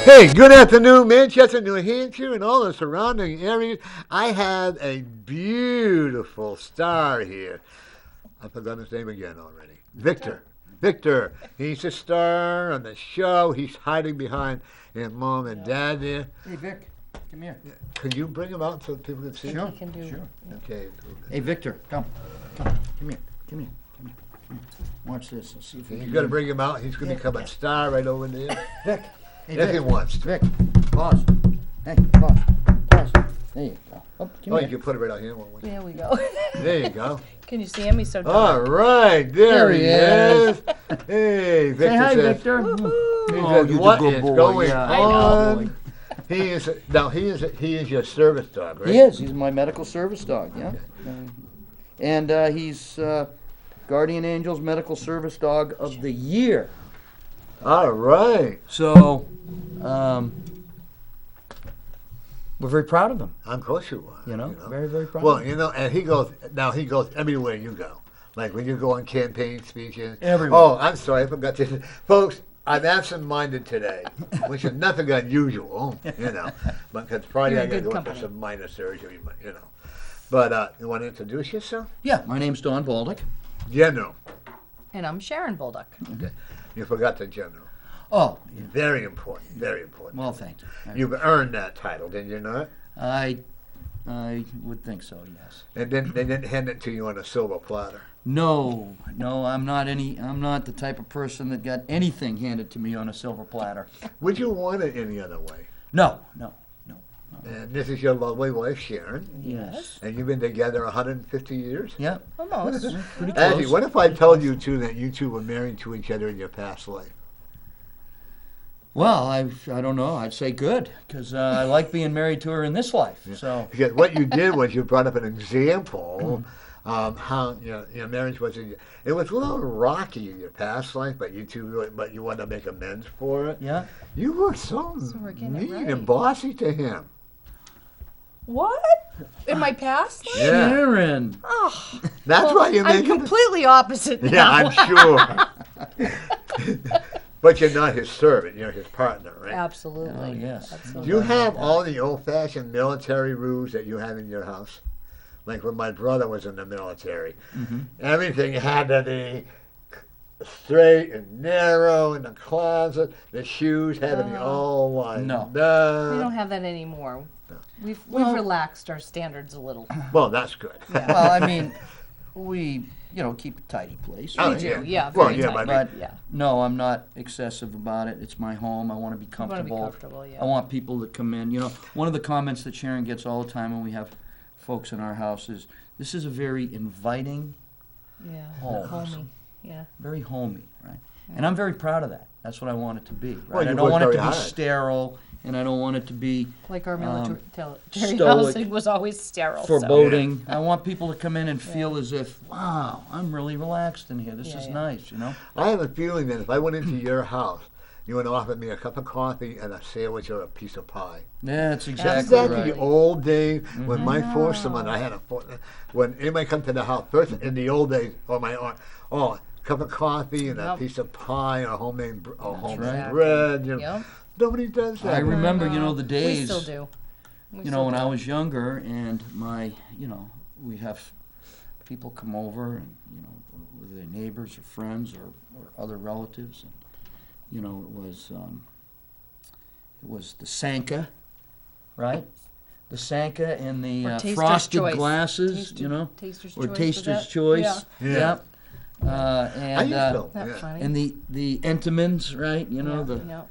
Hey, good afternoon, Manchester, New Hampshire, and all the surrounding areas. I have a beautiful star here. I forgot his name again already. Victor. Victor. He's a star on the show. He's hiding behind his mom and dad there. Hey, Vic, come here. Could you bring him out so people can see him? Sure. Okay. Hey, Victor, come here. Come here. Watch this. Let's see if we You can got to do- bring him out. He's going to become a star right over there. Vic. Hey, If he Vic. wants to. Vic, pause. Hey, pause. There you go. Oh, come Oh, here. you can put it right out here. won't you? There we go. There you go. Can you see him? He's so All dark. right, there he is. Hey, Victor Say hi, says, Victor. He Oh, says, you're a what good is boy. going Yeah, I know. on? He is your service dog, right? He is. He's my medical service dog, yeah. And he's Guardian Angels Medical Service Dog of the Year. All right. So, we're very proud of him. Of course you are. You know, very, very proud Well, of him. you know, and he goes everywhere you go. Like when you go on campaign speeches. Everywhere. Oh, I'm sorry, I forgot to. Folks, I'm absent-minded today, which is nothing unusual, you know. Because Friday You're I in got to good go in for company. some minor surgery, you know. But you want to introduce yourself? Yeah, my name's Don Bolduc. General. And I'm Sharon Bolduc. Okay. You forgot the general. Oh, yeah. Very important. Very important. Well, thank you. You've earned that title, did you not? I would think so, yes. And then they didn't hand it to you on a silver platter. No, I'm not the type of person that got anything handed to me on a silver platter. Would you want it any other way? No. And this is your lovely wife, Sharon. Yes. And you've been together 150 years? Yeah, Almost. pretty Actually, close. what if I told you two that you two were married to each other in your past life? Well, I don't know. I'd say good, because I like being married to her in this life. So, Because what you did was you brought up an example how your marriage was. It was a little rocky in your past life, but you wanted to make amends for it. yeah. You were so we're getting it mean right. and bossy to him. What? In my past life? Yeah. Sharon. Oh, That's well, why you I'm make him. completely opposite Yeah, now. I'm sure. But you're not his servant. You're his partner, right? Absolutely. Oh, yes. Absolutely. Do you have all the old-fashioned military rules that you have in your house? Like when my brother was in the military, everything had to be straight and narrow in the closet. The shoes had to be all lined No. up. We don't have that anymore. We've relaxed our standards a little. Well, that's good. Well, I mean, we, keep a tidy place. Oh, We do, yeah, Well, very yeah, tight. but But Yeah. no, I'm not excessive about it. It's my home. I want to be You want to be comfortable. comfortable, yeah. I want people to come in. One of the comments that Sharon gets all the time when we have folks in our house is, this is a very inviting, Yeah. Home. Homey. Yeah. very homey, right? And I'm very proud of that. That's what I want it to be, right? Well, you I don't work want it very to be hard. sterile, and I don't want it to be Like our military stoic, housing was always sterile. so- foreboding. I want people to come in and feel as if, wow, I'm really relaxed in here. This Yeah, is yeah. nice, I have a feeling that if I went into your house, you would offer me a cup of coffee and a sandwich or a piece of pie. Yeah, that's Isn't exactly that right. the old days when my I foursome and know. I had when anybody come to the house first in the old days or my aunt, cup of coffee and a Yep. piece of pie or homemade right. bread. Yep. Nobody does that. I remember, No, the days, We still do. We when still I do. was younger and we have people come over and, whether they're neighbors or friends or other relatives. And, it was the Sanka, right? The Sanka and the Or Taster's frosted Choice. glasses, Taster's or Choice, Taster's was that? Choice. Yeah. Yep. I And used to. That's Yeah. funny. and the Entenmann's, right? The Yeah.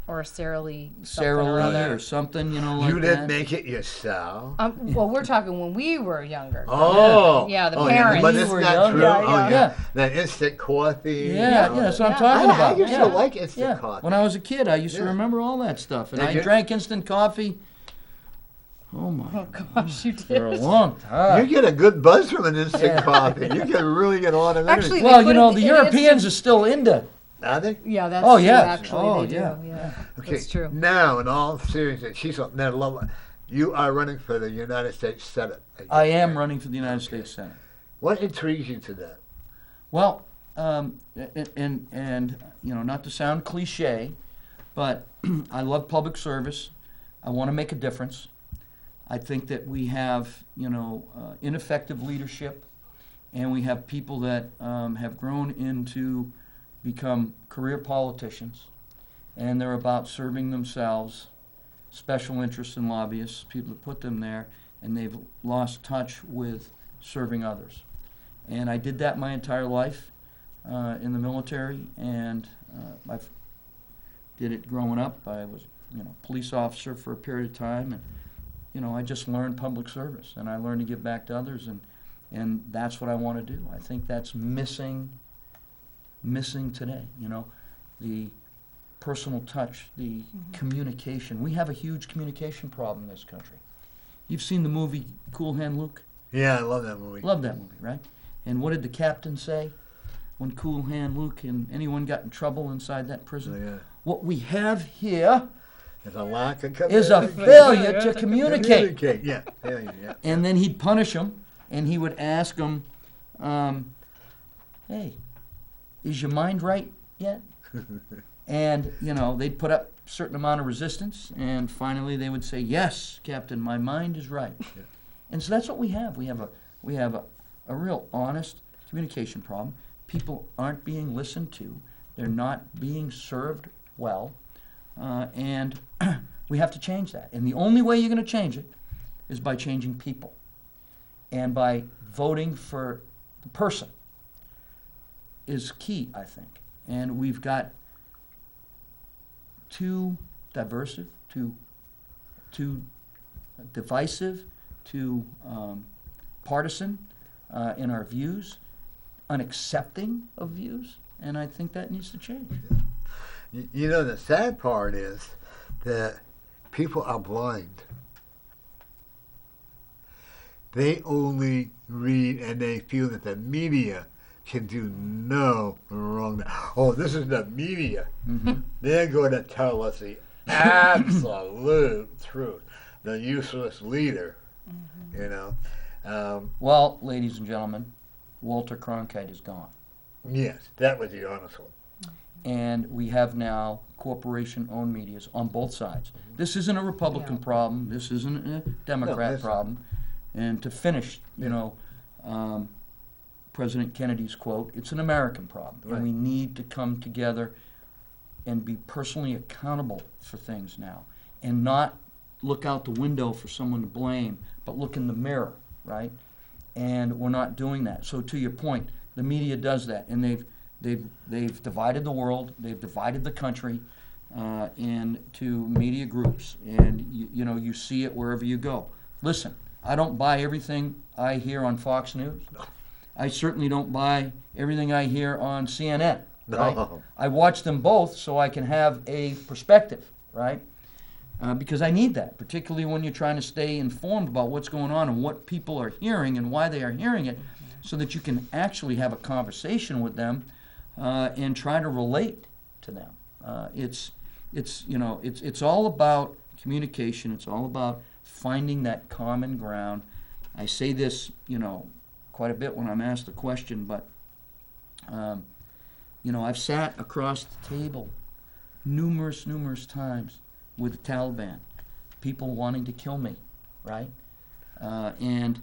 Or a Sara Lee. Sara something or Lee other. or something, like You that. didn't make it yourself. Well, we're talking when we were younger. Oh. Yeah, the oh, parents. But We it's were not younger. true. Yeah, Oh, yeah. yeah. That instant coffee. Yeah, that's what I'm Yeah. talking I about. used yeah. to like instant Yeah, coffee. when I was a kid, I used to Yeah. remember all that stuff, and Did I you? drank instant coffee. Oh my! Oh gosh, you For a did. long You time. get a good buzz from an instant Yeah. coffee. You can really get a lot of Actually, energy. Well, put the it in Europeans are still into. Are they? Yeah, that's Oh, true. yeah. Actually, Oh, they yeah. do. Yeah, Okay. that's true. Now, in all seriousness, you are running for the United States Senate. I am running for the United States Senate. What intrigues you to that? Well, and not to sound cliche, But I love public service. I want to make a difference. I think that we have, ineffective leadership, and we have people that have grown into become career politicians, and they're about serving themselves, special interests and lobbyists, people that put them there, and they've lost touch with serving others. And I did that my entire life in the military, and I did it growing up. I was, police officer for a period of time, and I just learned public service, and I learned to give back to others, and that's what I want to do. I think that's missing today. The personal touch, the communication. We have a huge communication problem in this country. You've seen the movie Cool Hand Luke? Yeah, I love that movie. Love that movie, right? And what did the captain say when Cool Hand Luke and anyone got in trouble inside that prison? Oh, yeah. What we have here There's a lack of is a failure to communicate. Yeah, yeah. And then he'd punish them, and he would ask them, hey, is your mind right yet? And, they'd put up a certain amount of resistance, and finally they would say, yes, Captain, my mind is right. Yeah. And so that's what we have. We have a real honest communication problem. People aren't being listened to. They're not being served well. And we have to change that. And the only way you're going to change it is by changing people and by voting for the person is key, I think. And we've got too divisive, too divisive, too partisan in our views, unaccepting of views, and I think that needs to change. The sad part is that people are blind. They only read and they feel that the media can do no wrong. Oh, this is the media. Mm-hmm. They're going to tell us the absolute truth. The useless leader, Well, ladies and gentlemen, Walter Cronkite is gone. Yes, that was the honest one. And we have now corporation-owned medias on both sides. This isn't a Republican problem. This isn't a Democrat problem. And to finish, President Kennedy's quote, it's an American problem. Right. And we need to come together and be personally accountable for things now. And not look out the window for someone to blame, but look in the mirror, right? And we're not doing that. So to your point, the media does that. And they've divided the world, they've divided the country into media groups, and you see it wherever you go. Listen, I don't buy everything I hear on Fox News. I certainly don't buy everything I hear on CNN. Right? No. I watch them both so I can have a perspective, right? Because I need that, particularly when you're trying to stay informed about what's going on and what people are hearing and why they are hearing it, so that you can actually have a conversation with them and try to relate to them. It's all about communication. It's all about finding that common ground. I say this, quite a bit when I'm asked the question, but I've sat across the table numerous times with the Taliban, people wanting to kill me, right? And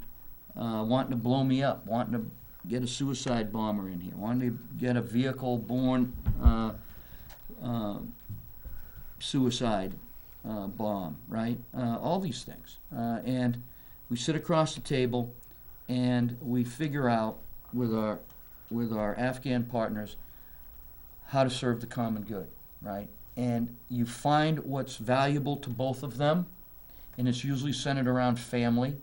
wanting to blow me up, wanting to get a suicide bomber in here, wanting to get a vehicle-borne suicide bomb, right? All these things. And we sit across the table and we figure out with our Afghan partners how to serve the common good, right? And you find what's valuable to both of them, and it's usually centered around family.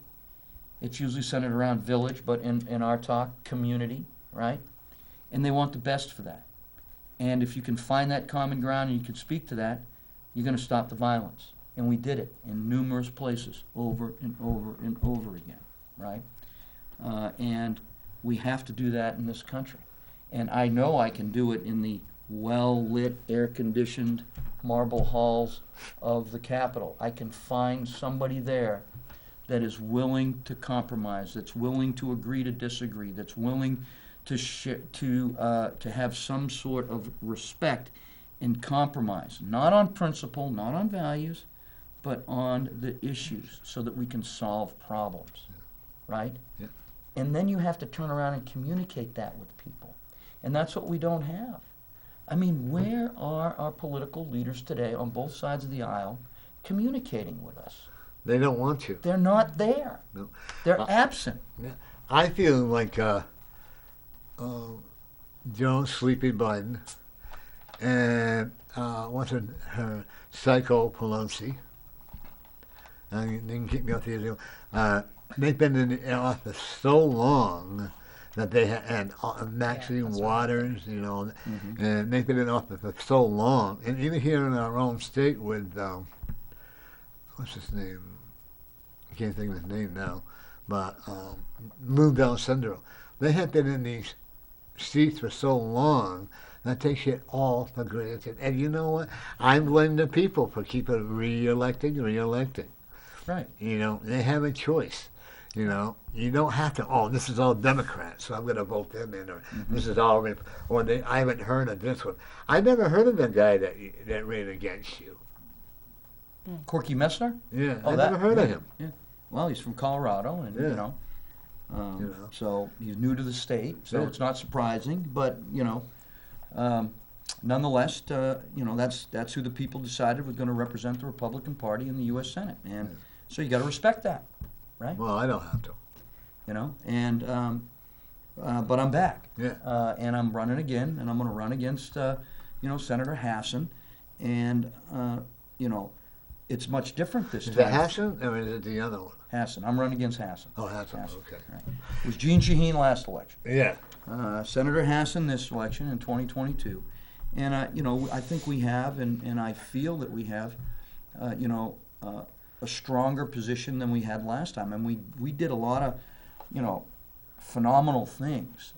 It's usually centered around village, but in our talk, community, right? And they want the best for that. And if you can find that common ground and you can speak to that, you're going to stop the violence. And we did it in numerous places over and over and over again, right? And we have to do that in this country. And I know I can do it in the well-lit, air-conditioned marble halls of the Capitol. I can find somebody there that is willing to compromise, that's willing to agree to disagree, that's willing to have some sort of respect and compromise, not on principle, not on values, but on the issues so that we can solve problems, right? Yeah. And then you have to turn around and communicate that with people. And that's what we don't have. I mean, where are our political leaders today on both sides of the aisle communicating with us? They don't want to. They're not there. No. They're absent. I feel like Joe Sleepy Biden and what's her Psycho Pelosi. You can keep me off the issue. They've been in the office so long that they and Maxine Waters, you know, and they've been in office for so long. And even here in our own state with what's his name? I can't think of his name now, but Lou Del Sendero. They have been in these seats for so long that they shit all for granted. And you know what? I blame the people for keeping re-electing. Right. You know, they have a choice. You know, you don't have to, oh, this is all Democrats, so I'm going to vote them in, or this is all, I haven't heard of this one. I never heard of the guy that ran against you. Corky Messner? Yeah, I never heard of him. Yeah. Well, he's from Colorado, and Yeah. you know, so he's new to the state, so Yeah. it's not surprising. But you know, nonetheless, you know, that's who the people decided was going to represent the Republican Party in the U.S. Senate, and so you got to respect that, right? Well, I don't have to. You know, and but I'm back, Yeah. and I'm running again, and I'm going to run against you know, Senator Hassan, and you know, it's much different this Is time. it Hassan or is it the other one? Hassan. I'm running against Hassan. Oh, Hassan, okay. Right. It was Gene Shaheen last election. Yeah. Senator Hassan this election in 2022. And, you know, I think we have, and I feel that we have, you know, a stronger position than we had last time. And we did a lot of, you know, phenomenal things.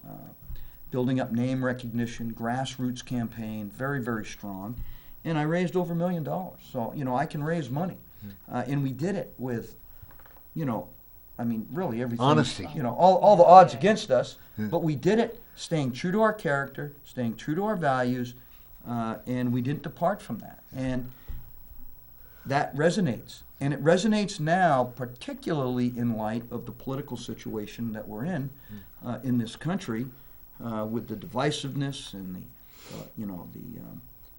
Building up name recognition, grassroots campaign, very, very strong. And I raised over $1 million. So, you know, I can raise money. And we did it with, you know, I mean, really everything. Honesty. You know, all the odds against us, but we did it staying true to our character, staying true to our values, and we didn't depart from that. And that resonates. And it resonates now, particularly in light of the political situation that we're in this country, with the divisiveness and the, you know,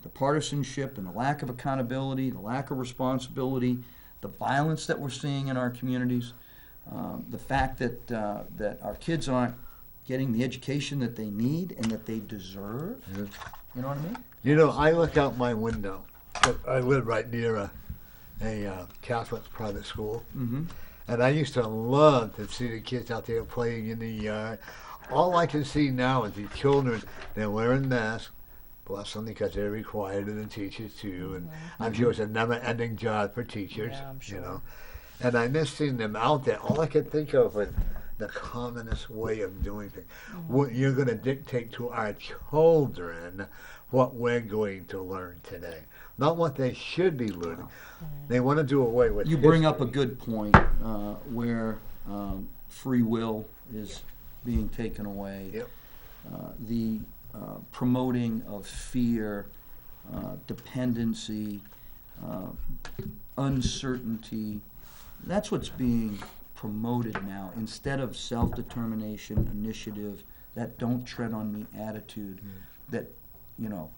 the partisanship and the lack of accountability, the lack of responsibility, the violence that we're seeing in our communities, the fact that that our kids aren't getting the education that they need and that they deserve. Yeah. You know what I mean? You know, I look out my window. I live right near a Catholic private school. Mm-hmm. And I used to love to see the kids out there playing in the yard. All I can see now is the children, they're wearing masks. Bless them, because they're required, and the teachers too. And I'm sure it's a never-ending job for teachers, Yeah, I'm sure. you know. And I miss seeing them out there. All I could think of was the communist way of doing things. What you're going to dictate to our children what we're going to learn today, not what they should be learning. They want to do away with. You bring up a good point where free will is being taken away. Yep. The promoting of fear, dependency, uncertainty. That's what's being promoted now instead of self-determination, initiative, that don't tread on me attitude that, you know,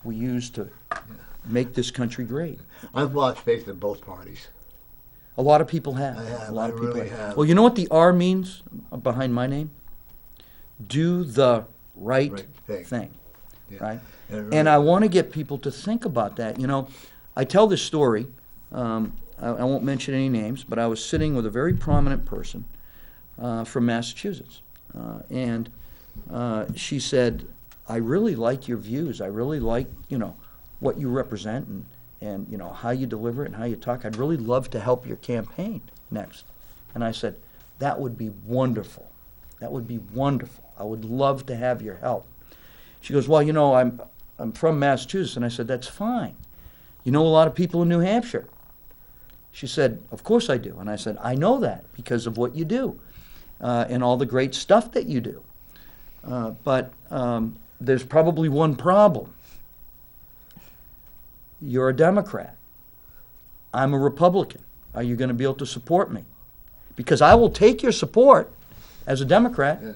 we use to make this country great. I've lost faith in both parties. A lot of people have. I have, A lot I of people really have. Well, you know what the R means behind my name? Do the right Right thing. Yeah. Right? And it And really- I want to get people to think about that. You know, I tell this story. I won't mention any names, but I was sitting with a very prominent person from Massachusetts. And she said, I really like your views. I really like, you know, what you represent and you know, how you deliver it and how you talk. I'd really love to help your campaign next. And I said, that would be wonderful. That would be wonderful. I would love to have your help. She goes, well, you know, I'm from Massachusetts. And I said, that's fine. You know a lot of people in New Hampshire. She said, of course I do. And I said, I know that because of what you do and all the great stuff that you do. But there's probably one problem. you're a Democrat. I'm a Republican. Are you going to be able to support me? Because I will take your support as a Democrat. Yeah.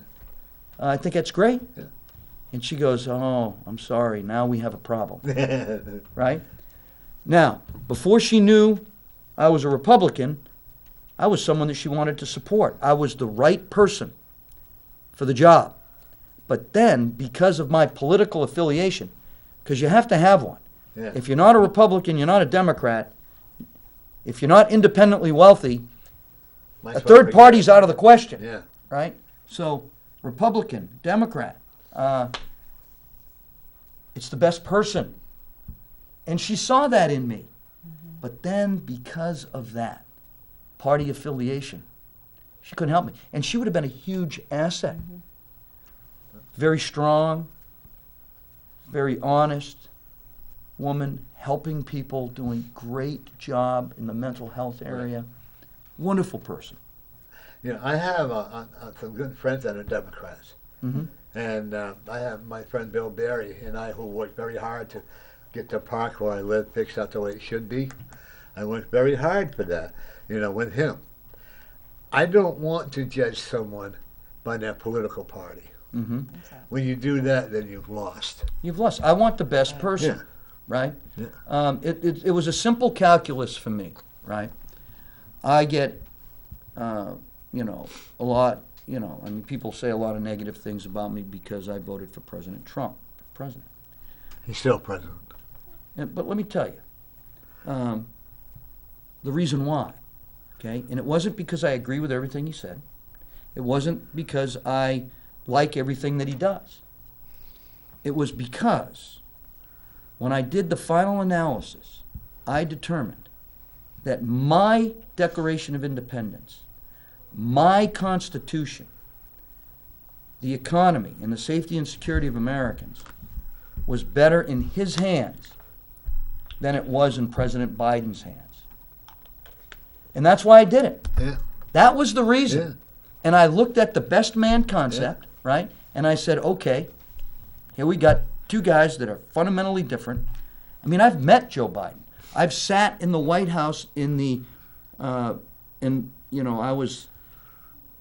I think that's great. Yeah. And she goes, oh, I'm sorry. Now we have a problem. Right? Now, before she knew I was a Republican, I was someone that she wanted to support. I was the right person for the job. But then, because of my political affiliation, because you have to have one. Yeah. If you're not a Republican, you're not a Democrat. If you're not independently wealthy, Might a as well third pick party's that. out of the question. Yeah. Right? So, Republican, Democrat, it's the best person. And she saw that in me. But then, because of that, party affiliation, she couldn't help me. And she would have been a huge asset. Very strong, very honest woman, helping people, doing great job in the mental health area. Wonderful person. You know, I have some good friends that are Democrats. Mm-hmm. And I have my friend Bill Berry and I, who worked very hard to get the park where I live fixed out the way it should be. I worked very hard for that, you know, with him. I don't want to judge someone by their political party. Mm-hmm. When you do that, then you've lost. You've lost. I want the best person, Yeah. right? Yeah. It was a simple calculus for me, right? I get, you know, a lot, you know, I mean, people say a lot of negative things about me because I voted for President Trump, for president. He's still president. But let me tell you, the reason why, okay? And it wasn't because I agree with everything he said. It wasn't because I like everything that he does. It was because when I did the final analysis, I determined that my Declaration of Independence, my Constitution, the economy, and the safety and security of Americans was better in his hands than it was in President Biden's hands. And that's why I did it. Yeah. That was the reason. Yeah. And I looked at the best man concept, right? And I said, okay, here we got two guys that are fundamentally different. I mean, I've met Joe Biden. I've sat in the White House in the, you know, I was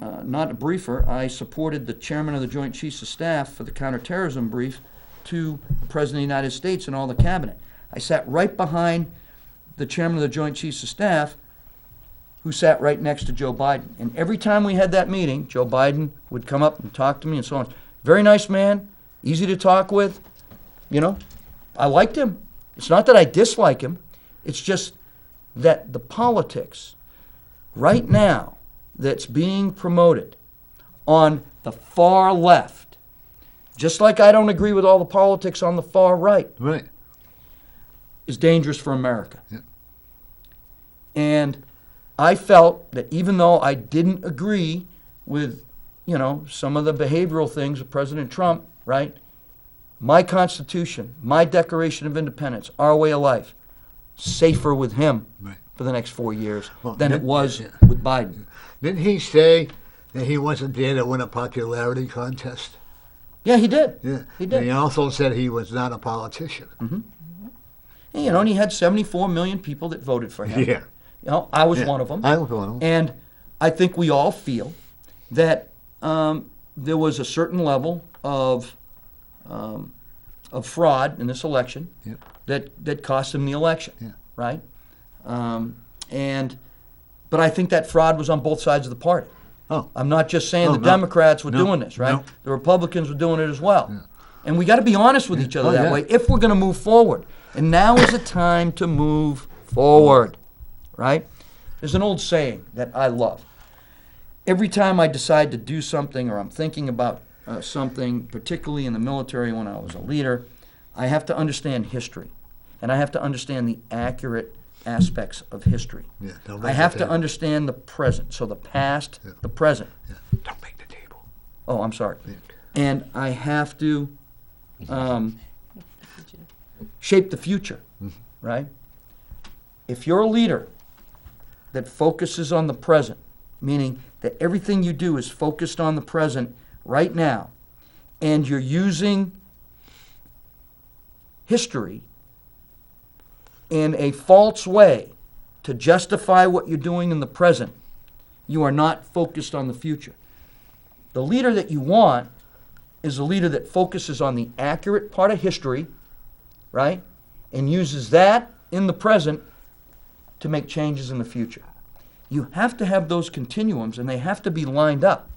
not a briefer. I supported the chairman of the Joint Chiefs of Staff for the counterterrorism brief to the President of the United States and all the cabinet. I sat right behind the chairman of the Joint Chiefs of Staff, who sat right next to Joe Biden. And every time we had that meeting, Joe Biden would come up and talk to me and so on. Very nice man, easy to talk with. You know, I liked him. It's not that I dislike him. It's just that the politics right now that's being promoted on the far left, just like I don't agree with all the politics on the far right, Right. is dangerous for America. Yeah. And I felt that even though I didn't agree with, you know, some of the behavioral things of President Trump, right? My Constitution, my Declaration of Independence, our way of life, safer with him Right. for the next 4 years Well, than yeah, it was yeah. with Biden. Didn't he say that he wasn't there to win a popularity contest? Yeah, he did. Yeah. He did. And he also said he was not a politician. And, you know, and he had 74 million people that voted for him. Yeah. You know, I was Yeah. one of them. I was one of them. And I think we all feel that there was a certain level of fraud in this election Yep. that cost him the election, Yeah. right? But I think that fraud was on both sides of the party. Oh. I'm not just saying Oh, the no. Democrats were No. doing this, right? No. The Republicans were doing it as well. And we got to be honest with each other Oh, that yeah. way if we're going to move forward. And now is the time to move forward, right? There's an old saying that I love. Every time I decide to do something or I'm thinking about something, particularly in the military when I was a leader, I have to understand history. And I have to understand the accurate aspects of history. Yeah, don't I make have the to table. understand the present. So the past, Yeah. the present. Yeah. Don't make the table. Oh, I'm sorry. Yeah. And I have to shape the future, right? If you're a leader that focuses on the present, meaning that everything you do is focused on the present right now, and you're using history in a false way to justify what you're doing in the present, you are not focused on the future. The leader that you want is a leader that focuses on the accurate part of history, right? And uses that in the present to make changes in the future. You have to have those continuums, and they have to be lined up.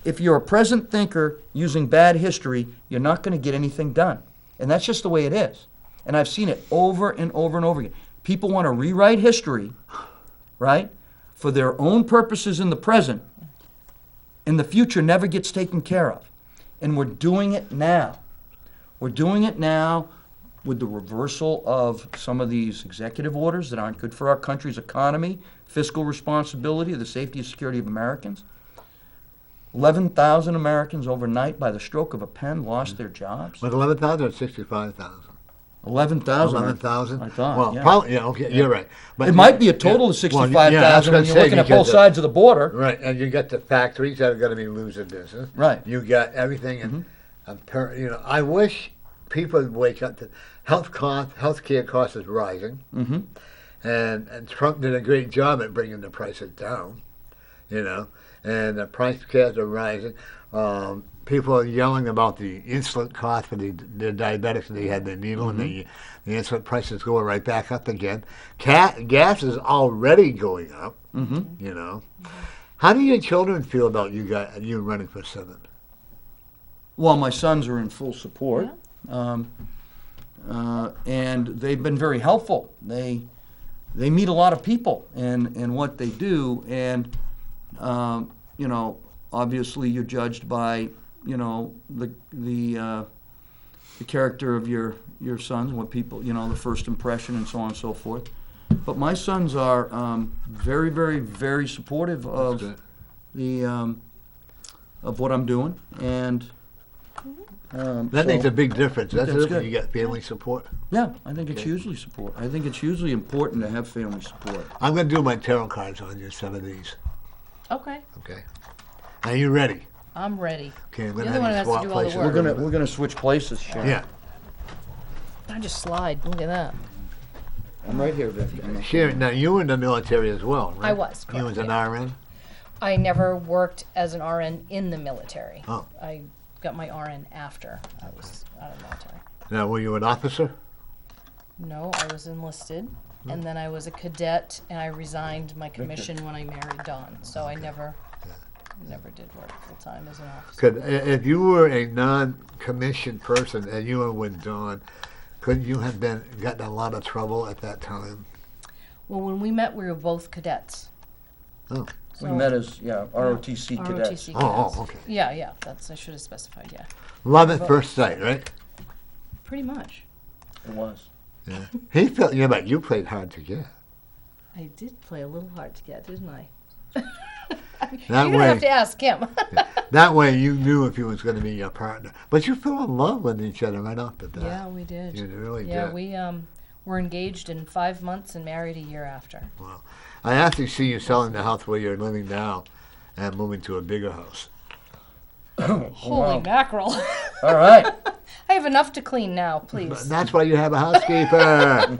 If you're a present thinker using bad history, you're not going to get anything done. And that's just the way it is. And I've seen it over and over and over again. People want to rewrite history, right, for their own purposes in the present, and the future never gets taken care of. And we're doing it now. We're doing it now with the reversal of some of these executive orders that aren't good for our country's economy, fiscal responsibility, the safety and security of Americans. 11,000 Americans overnight, by the stroke of a pen, lost their jobs. Was 11,000 or 65,000? 11,000. 11,000? I thought, Well, yeah. probably, yeah, okay, you're right. But It might be a total of Well, 65,000 when you're looking at both sides of the border. Right, and you got the factories that are going to be losing business. Right. You got everything, and I wish people would wake up to healthcare costs is rising, and Trump did a great job at bringing the prices down, and the price caps are rising. People are yelling about the insulin cost for the diabetics, and they had the needle, and the insulin prices going right back up again. Gas is already going up, How do your children feel about you running for Senate? Well, my sons are in full support, and they've been very helpful. They meet a lot of people in what they do, and obviously you're judged by the character of your sons, what people, the first impression, and so on and so forth. But my sons are very, very, very supportive of of what I'm doing, and that makes a big difference. That's that's it. good. You got family support. yeah, I think it's hugely support. I think it's hugely important to have family support. I'm going to do my tarot cards on you, some of these. Okay, Okay. Are you ready? I'm ready. Okay, I'm You're going the to one have who you has swap to do all the places. work. We're gonna switch places, Sharon. Yeah. I just slide. Look at that. I'm right here, Vic. Sharon, now you were in the military as well, right? I was, You was correct, an yeah. RN? I never worked as an RN in the military. Oh. I got my RN after I was out of the military. Now, were you an officer? No, I was enlisted, and then I was a cadet, and I resigned my commission when I married Don. So I never did work full time as an officer. Because if you were a non-commissioned person and you were with Don, couldn't you have gotten a lot of trouble at that time? Well, when we met, we were both cadets. Oh, We met as ROTC cadets. ROTC cadets. oh, okay. Yeah, that's, I should have specified, yeah. Love at first sight, right? Pretty much. It was. Yeah. He felt, but you played hard to get. I did play a little hard to get, didn't I? That You're gonna way, have to ask him. that way you knew if he was going to be your partner. But you fell in love with each other right off the bat. Yeah, we did. You really Yeah, did. we were engaged in 5 months and married a year after. Wow. I actually see you selling the house where you're living now and moving to a bigger house. Holy mackerel. All right. I have enough to clean now, please. That's why you have a housekeeper.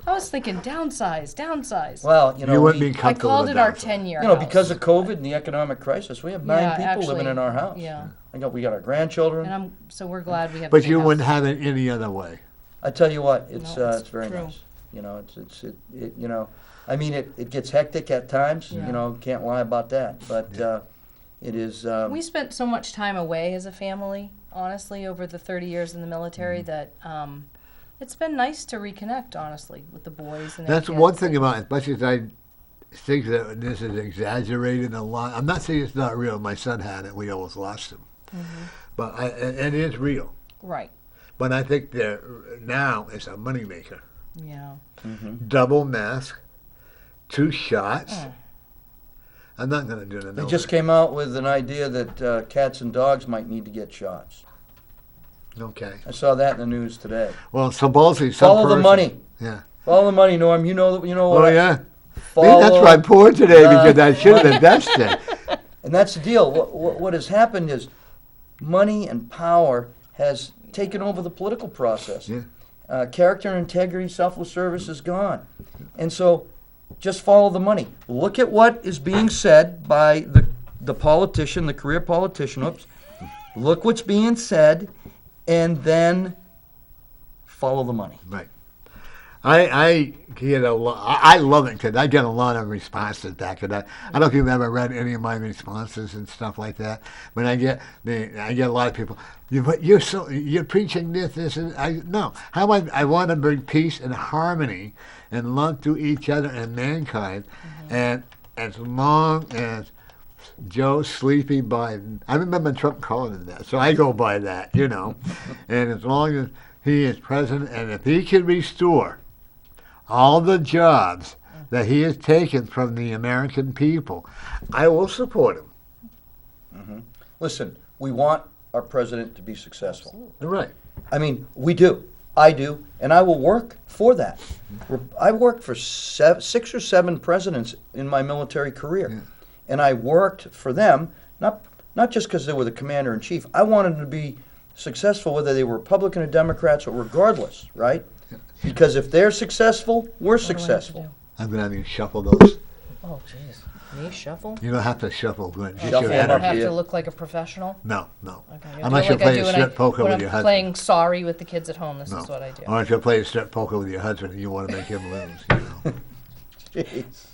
I was thinking downsize. Well, You wouldn't be I comfortable called with it our that. 10-year because of COVID and the economic crisis, we have 9 people living in our house. Yeah, We got our grandchildren. and we're glad we have. But a big you house. wouldn't have it any other way. I tell you what, it's very true. nice. I mean, it gets hectic at times. Yeah. Can't lie about that. But it is. We spent so much time away as a family, honestly, over the 30 years in the military that it's been nice to reconnect, honestly, with the boys. And their That's kids. one thing about it. As much as I think that this is exaggerated a lot, I'm not saying it's not real. My son had it. We almost lost him. But it is real. Right. But I think that now it's a moneymaker. Yeah. Double mask, 2 shots. I'm not going to do They it. just came out with an idea that cats and dogs might need to get shots. Okay. I saw that in the news today. Well, supposedly some Follow the person- money. Yeah. Follow the money, Norm. You know Oh, what? yeah. See, Follow, that's why I'm poor today because I should have invested. And that's the deal. What has happened is money and power has taken over the political process. Yeah. Character and integrity, selfless service is gone. And so just follow the money. Look at what is being said by the politician, the career politician. Oops. Look what's being said, and then follow the money. Right. I get a lot. I love it because I get a lot of responses back to that. I don't know if you've ever read any of my responses and stuff like that. But I get a lot of people. You're preaching this, and no. How I want to bring peace and harmony and love to each other and mankind, and as long as Joe Sleepy Biden, I remember Trump calling him that, so I go by that, and as long as he is president, and if he can restore all the jobs that he has taken from the American people, I will support him. Listen, we want our president to be successful. Right. I mean, we do. I do, and I will work for that. I worked for 6 or 7 presidents in my military career, and I worked for them not just because they were the commander in chief. I wanted them to be successful, whether they were Republican or Democrats, or regardless, right? Because if they're successful, we're What do I have to successful. do? I'm going to have you shuffle those. Oh, jeez. Me shuffle? You don't have to shuffle. Just Shuffle your I them head don't up. have Yeah. to look like a professional? No. Okay. I Unless do you're like I playing do when strip poker when with I'm your husband. playing sorry with the kids at home. This No. is what I do. Or if you're playing strip poker with your husband and you want to make him lose. Jeez.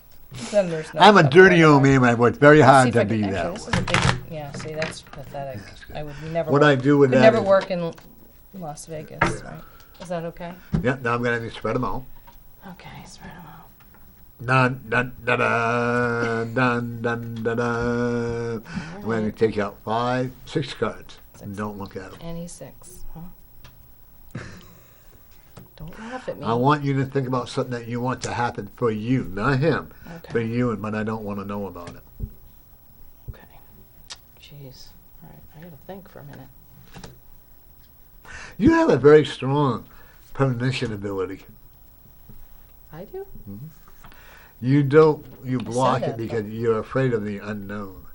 Then there's no I'm a shuffle dirty old anymore. man. I worked very See hard if to I be can- that actually, way. this is a big, yeah, see, that's pathetic. I would never What work, I do with could that never is- work in Las Vegas, right? Is that okay? Yeah, now I'm going to have you spread them out. Okay, spread them out. Dun, dun, da, da, dun, dun, da, da. I'm going to take out 5, 6 cards. And don't look at them. Any 6, huh? Don't laugh at me. I want you to think about something that you want to happen for you, not him. For Okay. you, but I don't want to know about it. Okay. Jeez. All right, I gotta think for a minute. You have a very strong premonition ability. I do? You don't, you said block it that, because you're afraid of the unknown.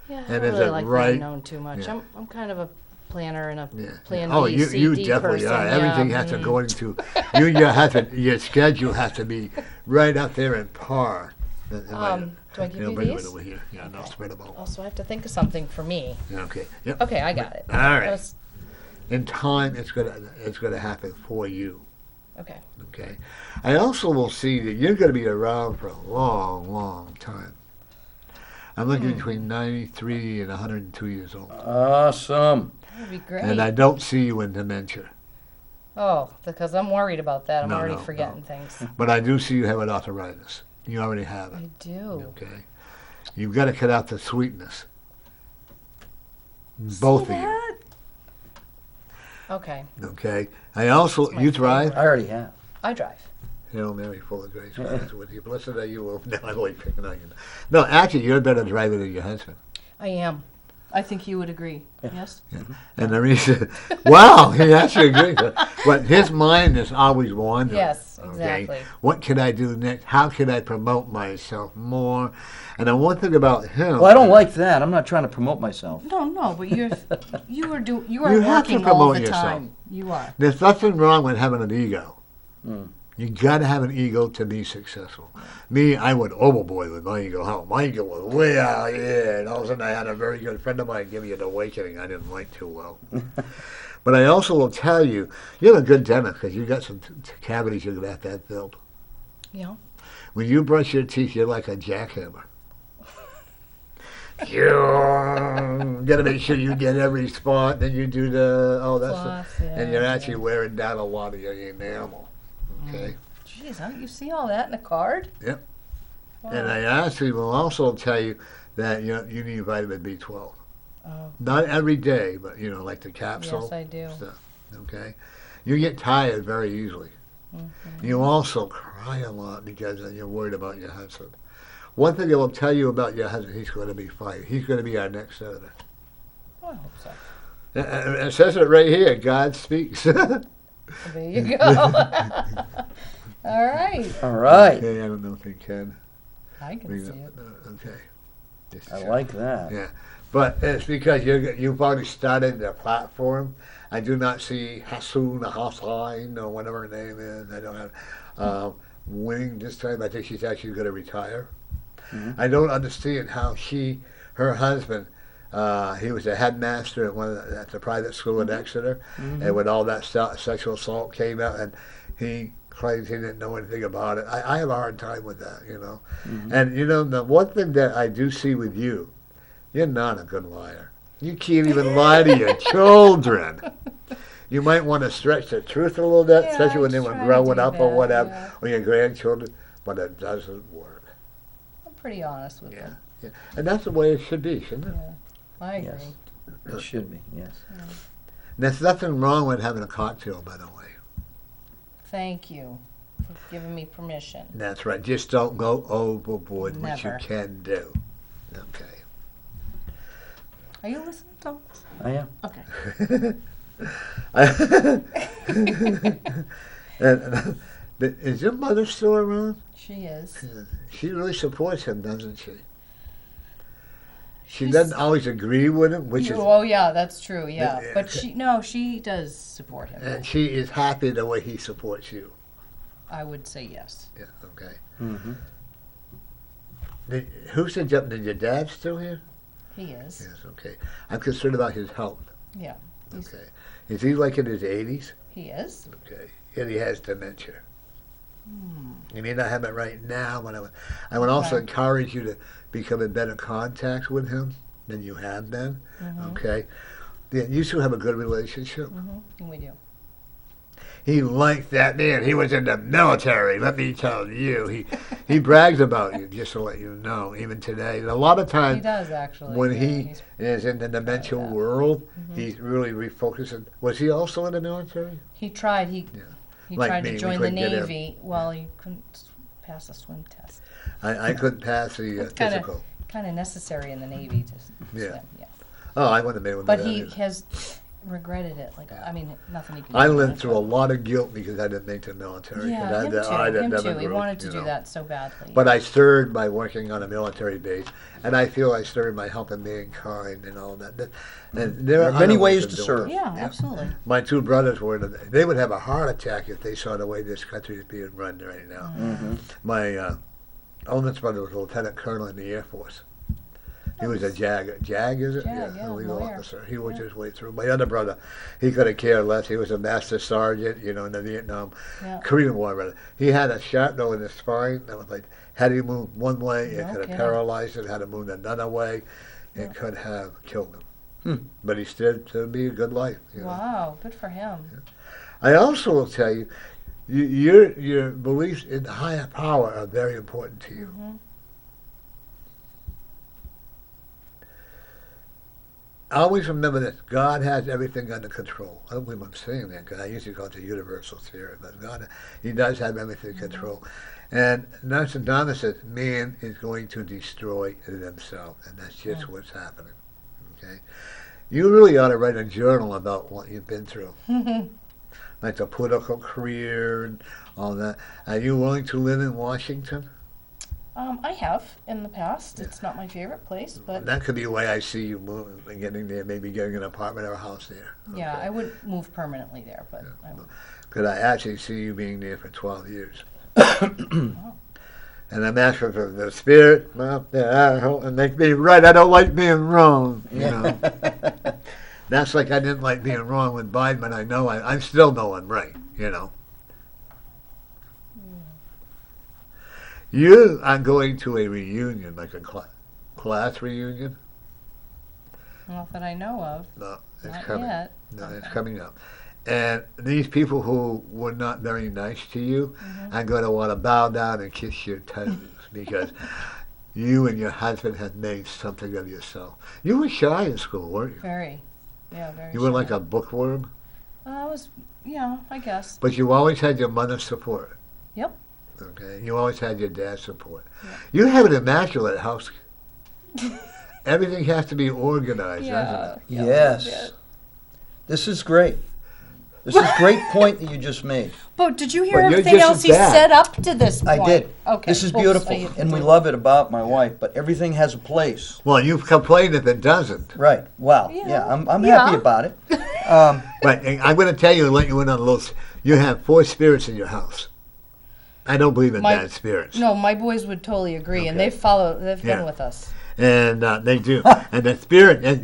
Yeah, I And don't is really it like right? being known too much. Yeah. I'm kind of a planner and a Yeah. plan Oh, B, you C, D definitely person. are. Yeah, Everything has to go into your schedule has to be right up there in par. Do I give you bring these? it over here. Yeah, no, Okay. spread them out. Oh, so I have to think of something for me. Yeah, okay. Yep. Okay, I got it. All right. That was- In time, it's gonna happen for you. okay. Okay. I also will see that you're going to be around for a long, long time. I'm looking between 93 and 102 years old. Awesome. That would be great. And I don't see you in dementia. Oh, because I'm worried about that. I'm No, already no, forgetting no. things. But I do see you have an arthritis. You already have it. I do. Okay. You've got to cut out the sweetness. Both of you. that? Okay. Okay. I also, my you drive? I already have. I drive. Hail Mary, full of grace, God is with you. Blessed are you. No, I'm always picking on you. No, actually, you're a better driver than your husband. I am. I think you would agree. Yes? And the reason, wow, he actually agrees. But his mind is always wandering. Yes, okay? exactly. What can I do next? How can I promote myself more? And the one thing about him. Well, I don't like that. I'm not trying to promote myself. No, but you are You working have to all promote the yourself. time. You are. There's nothing wrong with having an ego. Mm. You got to have an ego to be successful. Me, I went overboard with my ego. How my ego was way out here, and all of a sudden I had a very good friend of mine give me an awakening I didn't like too well. But I also will tell you, you're a good dentist because you got some cavities you're gonna have to have filled. Yeah. When you brush your teeth, you're like a jackhammer. You gotta make sure you get every spot. Then you do the Floss, yeah, and you're actually yeah. wearing down a lot of your enamel. Okay. Jeez, how do you see all that in a card? Yep. Wow. And I actually will also tell you that you need vitamin B12. Oh, Not every day, but like the capsule. yes, I do. Stuff. Okay. You get tired very easily. Mm-hmm. You also cry a lot because you're worried about your husband. One thing I will tell you about your husband, he's going to be fine. He's going to be our next senator. I hope so. It says it right here. God speaks. There you go. All right. All right. Okay, I don't know if he can. I can see it. Okay. Just I check. like that. Yeah, but it's because you've already started the platform. I do not see Hassan or whatever her name is. I don't have winning this time. I think she's actually going to retire. Mm-hmm. I don't understand how her husband, he was a headmaster at the private school in Exeter, and when all that sexual assault came out, and he claims he didn't know anything about it. I have a hard time with that, you know. And you know, the one thing that I do see with you, you're not a good liar. You can't even lie to your children. You might want to stretch the truth a little bit, Yeah, especially when I they were try to growing do up or that, whatever, yeah. or your grandchildren, but it doesn't work. I'm pretty honest with them. Yeah. And that's the way it should be, shouldn't it? Yeah, I agree. Yes. It should be, yes. And there's nothing wrong with having a cocktail, by the way. Thank you for giving me permission. That's right. Just don't go overboard, which you Never. can do. Okay. Are you listening, Thomas? I am. Okay. And, is your mother still around? She is. She really supports him, doesn't she? She She's- doesn't always agree with him, which is, Oh yeah, that's true. Yeah, Yeah, but okay. she does support him. and she is happy the way he supports you. I would say yes. Yeah. Okay. Mm-hmm. Who said jump? Did your dad still here? He is. Yes. Okay. I'm concerned about his health. Yeah, he's, Okay. Is he like in his 80s? he is. Okay. And he has dementia. Hmm. He may not have it right now, but I would also Okay. encourage you to become in better contact with him than you have been. Mhm. Okay. Yeah, you two have a good relationship. And we do. He liked that man. He was in the military. Let me tell you, he brags about you. Just to let you know, even today. And a lot of He times does actually. when yeah, he he's- is in the dementia that. world, he's really refocusing. Was he also in the military? he tried. He Like tried me, to we join the couldn't get him. Navy. Well, he couldn't pass a swim test. I couldn't pass the It's kinda- physical. Kind of necessary in the Navy to Yeah. swim. Yeah. Oh, I wouldn't have been able to But do that he either. has regretted it. Like I mean, nothing he can. I do about lived it, through a but- lot of guilt because I didn't make the military. Yeah, And him I too. did Him never too. He grew, wanted to you do know. that so badly. But I served by working on a military base, and I feel I served by helping mankind and all that. And There are other many ways ways of to doing serve. it. Yeah, absolutely. My two brothers they would have a heart attack if they saw the way this country is being run right now. Mm-hmm. My oldest brother was a lieutenant colonel in the Air Force. He was a JAG. JAG, is it? JAG, yeah, a legal lawyer. officer. He worked his way through. My other brother, he could have cared less. He was a master sergeant, you know, in the Vietnam, Yeah. Korean War, rather. He had a shrapnel in his spine that was like, had he moved one way, it No could have kidding. paralyzed it. Had he moved another way, it could have killed him. But he still to be a good life. You know? Wow, good for him. I also will tell you, your beliefs in the higher power are very important to you. Mhm. Always remember that God has everything under control. I don't believe I'm saying that because I usually call it the universal theory, but God, He does have everything in control. And Nostradamus says man is going to destroy themselves, and that's just what's happening. Okay, you really ought to write a journal about what you've been through, like the political career and all that. Are you willing to live in Washington? I have in the past. It's not my favorite place, but That could be a way I see you moving and getting there, maybe getting an apartment or a house there. yeah, Okay. I wouldn't move permanently there. But I would. Could I actually see you being there for 12 years? And I'm asking for the spirit, well, yeah, and make me right. I don't like being wrong, you know. That's like I didn't like being wrong with Biden, but I know I'm still knowing right, you know. You are going to a reunion, like a class reunion. Not that I know of. No, it's Not coming. yet. No, it's Okay. coming up. And these people who were not very nice to you are going to want to bow down and kiss your toes because you and your husband have made something of yourself. You were shy in school, weren't you? Very. Yeah, very. You were like shy. a bookworm, I was. Yeah, I guess. but you always had your mother's support. Yep. Okay, you always had your dad's support. Yeah. You have an immaculate house. Everything has to be organized, doesn't Yeah. it? yeah, Yes. This is great. This is a great point that you just made. But did you hear But you're everything just else as he bad. set up to this point? I did. Okay. This is Oops, beautiful, I- and we love it about my wife, but everything has a place. Well, you've complained if it doesn't. Right. Well, Yeah. yeah, I'm Yeah. happy about it. But I'm going to tell you and let you in on a little. You have 4 spirits in your house. I don't believe in bad spirits. No, my boys would totally agree, and Okay. they've Yeah. been with us. And they do. And the spirit, and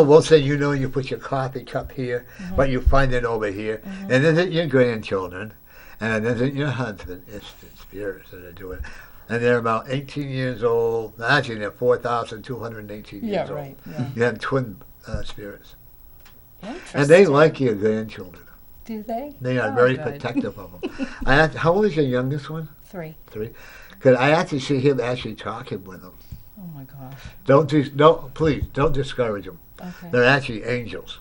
we'll say you put your coffee cup here, but you find it over here. And is it your grandchildren? And is it your husband? It's the spirits that are doing it. And they're about 18 years old. Actually, they're 4,218 years old. Right. Yeah. You have twin spirits. Interesting. And they like your grandchildren. Do they? They are Oh, very good. protective of them. How old is your youngest one? 3. 3? Because I actually see him actually talking with them. Oh my gosh. Please don't discourage them. Okay. They're actually angels.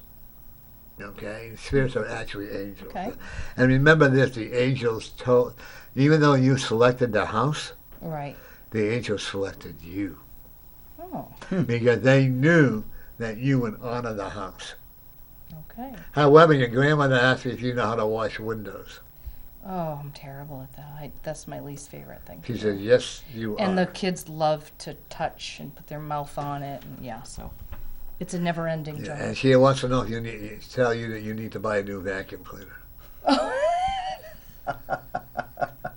Okay, spirits are actually angels. Okay. And remember this: the angels told, even though you selected the house, Right. the angels selected you Oh. because they knew that you would honor the house. Okay. However, your grandmother asked me if you know how to wash windows. Oh, I'm terrible at that. That's my least favorite thing. She said, "Yes, you And are." the kids love to touch and put their mouth on it, and yeah, so it's a never-ending Yeah, job. and she wants to know if you need tell you that you need to buy a new vacuum cleaner.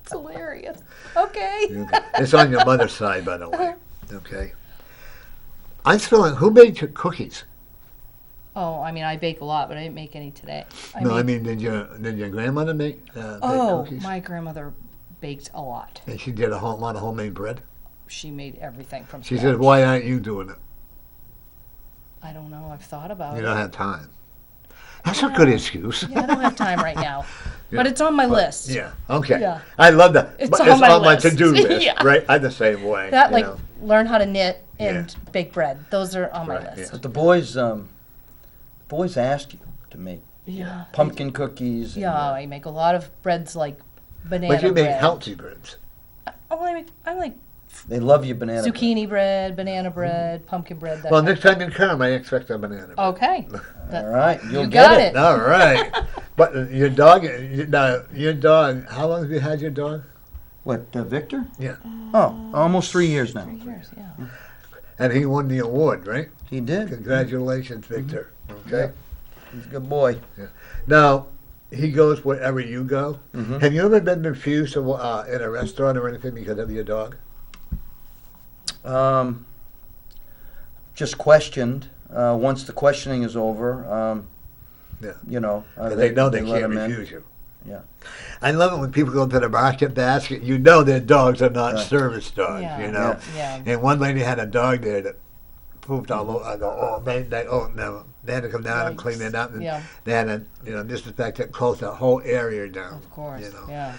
It's hilarious. Okay. Okay. It's on your mother's side, by the way. Okay. I'm spilling. Who made your cookies? Oh, I mean, I bake a lot, but I didn't make any today. I mean, did your grandmother make cookies? My grandmother baked a lot. And she did a whole lot of homemade bread. She made everything from She scratch. said, "Why aren't you doing it? I don't know. I've thought about You it. don't have time." That's a good excuse. Yeah, I don't have time right now. Yeah, But it's on my list. Yeah. Okay. Yeah. I love that. It's But on it's my on my list. to-do list, Yeah. right? I'm the same way. That, you like, know. learn how to knit and bake bread. Those are on my Right, list. But the boys ask you to make Yeah. pumpkin cookies. And, Yeah, I make a lot of breads like banana But you make bread. healthy breads. Oh, I like they love you banana. bread. zucchini bread, banana bread, pumpkin bread. That Well, kind next time you come, I expect a banana bread. Okay. All right, you'll You get got it. it. All right. But your dog, how long have you had your dog? What, Victor? Yeah. Oh, almost 3 years now. 3 years, yeah. And he won the award, right? He did. Congratulations, Victor. Okay. He's a good boy. Now, he goes wherever you go. Mhm. Have you ever been refused in a restaurant or anything because of your dog? Just questioned. Once the questioning is over, Yeah. you know, They know they let can't him in. refuse you. Yeah. I love it when people go to the market basket. You know their dogs are not Right. service dogs, Yeah. you know. Yeah. And one lady had a dog there that pooped all over. I go, no. They had to come down and clean it up. And Yeah. they had to, disinfect it, close the whole area down. Of course. You know. Yeah.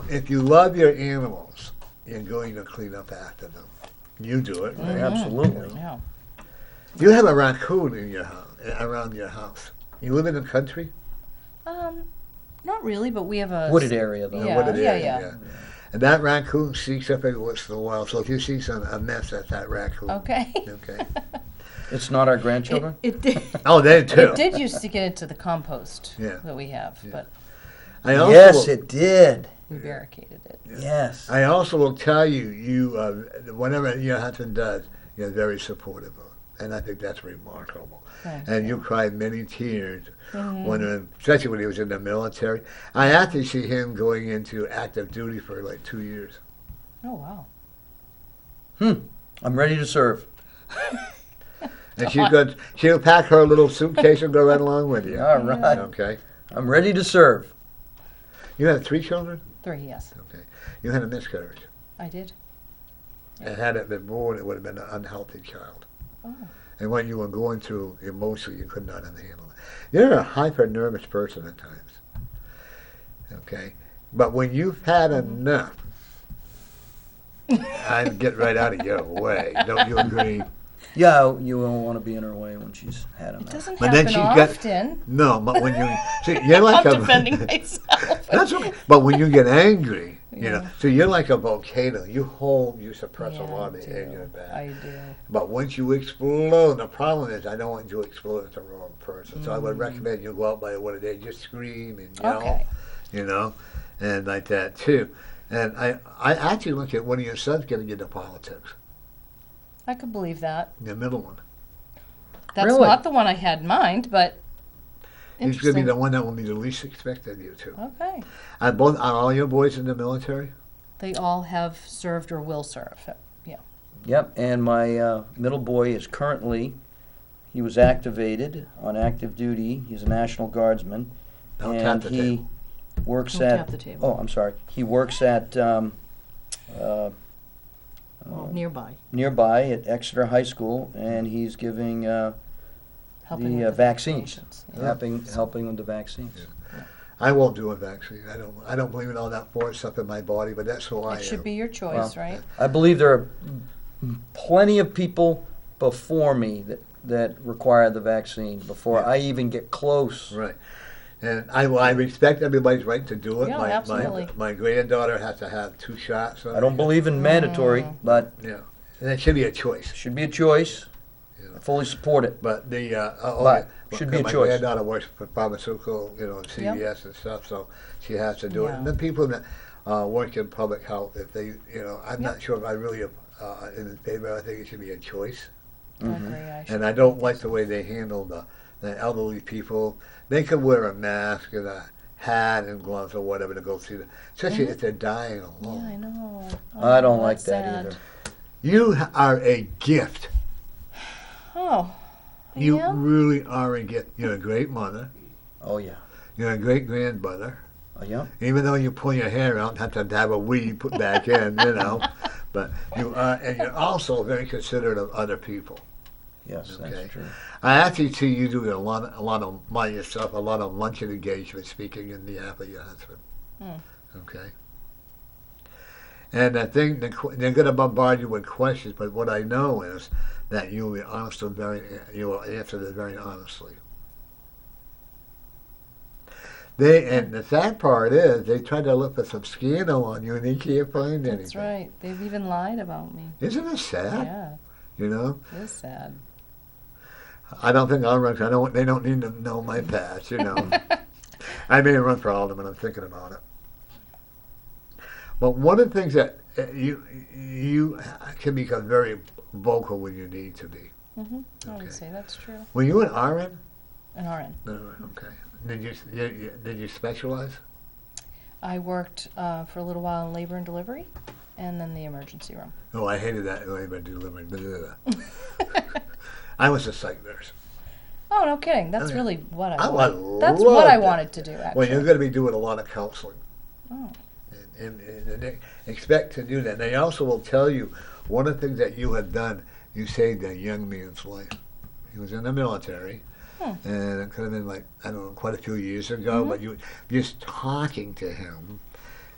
If you love your animals, you're going to clean up after them. You do it, right? Absolutely. Yeah. You have a raccoon in your house, around your house. You live in the country? Not really, but we have a Wooded area, though. Yeah, Wooded yeah, area, yeah. And that raccoon seeks up every once in a while. So if you see a mess, that's that raccoon. Okay. Okay. It's not our grandchildren? It did. Oh, they too. It did used to get into the compost Yeah. that we have, but I also Yes, it did. we barricaded it. Yes. I also will tell you, whatever your husband does, you're very supportive of. And I think that's remarkable. Thank And you cried many tears, especially when he was in the military. I actually see him going into active duty for like 2 years. Oh wow. I'm ready to serve. And she'll pack her little suitcase and go right along with you. All right. Okay. I'm ready to serve. You have 3 children? 3, yes. Okay. You had a miscarriage. I did. And had it been born, it would have been an unhealthy child. Oh. And what you were going through emotionally, you could not handle it. You're a hyper-nervous person at times. Okay? But when you've had enough, I'd get right out of your way. Don't you agree? Yeah, you won't want to be in her way when she's had It enough. doesn't But then happen she's got- often. No, but when you... See, you're like I'm a... defending myself. That's okay. But when you get angry, Yeah. so you're like a volcano. You suppress a Yeah, lot I of do. anger back. I do. But once you explode, the problem is I don't want you to explode at the wrong person. So I would recommend you go out by one of day, just scream and yell, Okay. and like that too. And I actually look at one of your sons getting into politics, I could believe that. the middle one. That's Really? not the one I had in mind, but He's going to be Interesting. the one that will be the least expected of you two. Okay. Are all your boys in the military? They all have served or will serve. Yeah. Yep, and my middle boy is currently, he was activated on active duty. He's a National Guardsman. Don't and tap the he table. works Don't at, tap the table. oh, I'm sorry. He works at Well, nearby. nearby at Exeter High School, and he's giving Helping the with vaccines, vaccinations. Yeah. helping with the vaccines. I won't do a vaccine. I don't believe in all that foreign stuff in my body, but that's who I am. It should be your choice, Well, right? I believe there are plenty of people before me that require the vaccine before Yeah. I even get close. Right. And I respect everybody's right to do it. Yeah, absolutely. My granddaughter has to have 2 shots. I don't believe in mandatory, but Yeah. And it should be a choice. it should be a choice. You know. I fully support it. But the But should be a my choice. granddaughter works for pharmaceutical, CVS and stuff, so she has to do it. Yeah. And the people that work in public health, if they, I'm Yep. not sure if I really in favor. I think it should be a choice. I agree. I should. And I don't like the way they handle the elderly people. They could wear a mask and a hat and gloves or whatever to go see them, especially if they're dying Yeah, alone. I know. I don't Oh, like that's that sad. either. You are a gift. Oh, I You am? really are a gift. You're a great mother. Oh yeah. You're a great grandmother. Oh yeah. Even though you pull your hair out and have to have a weave put back in, But you are, and you're also very considerate of other people. Yes, Okay. that's true. I actually see you doing a lot of by yourself, a lot of luncheon engagements, speaking in behalf of your husband. Okay. And I think they're going to bombard you with questions, but what I know is that you will be honest and you will answer them very honestly. And the sad part is they try to look for some scandal on you and they can't find anything. That's right. They've even lied about me. Isn't it sad? Yeah, You know, it is sad. I don't think I'll run. They don't need to know my past. I may run for alderman. I'm thinking about it. But one of the things that you can become very vocal when you need to be. I Okay. would say that's true. Were you an RN? An RN. No, okay. Did you specialize? I worked for a little while in labor and delivery, and then the emergency room. Oh, I hated that labor delivery. I was a psych nurse. Oh, no kidding. That's Okay. really what I I wanted. That's what I loved wanted to do, actually. Well, you're going to be doing a lot of counseling. Oh. And they expect to do that. They also will tell you one of the things that you had done, you saved a young man's life. He was in the military, and it could have been quite a few years ago, but you just talking to him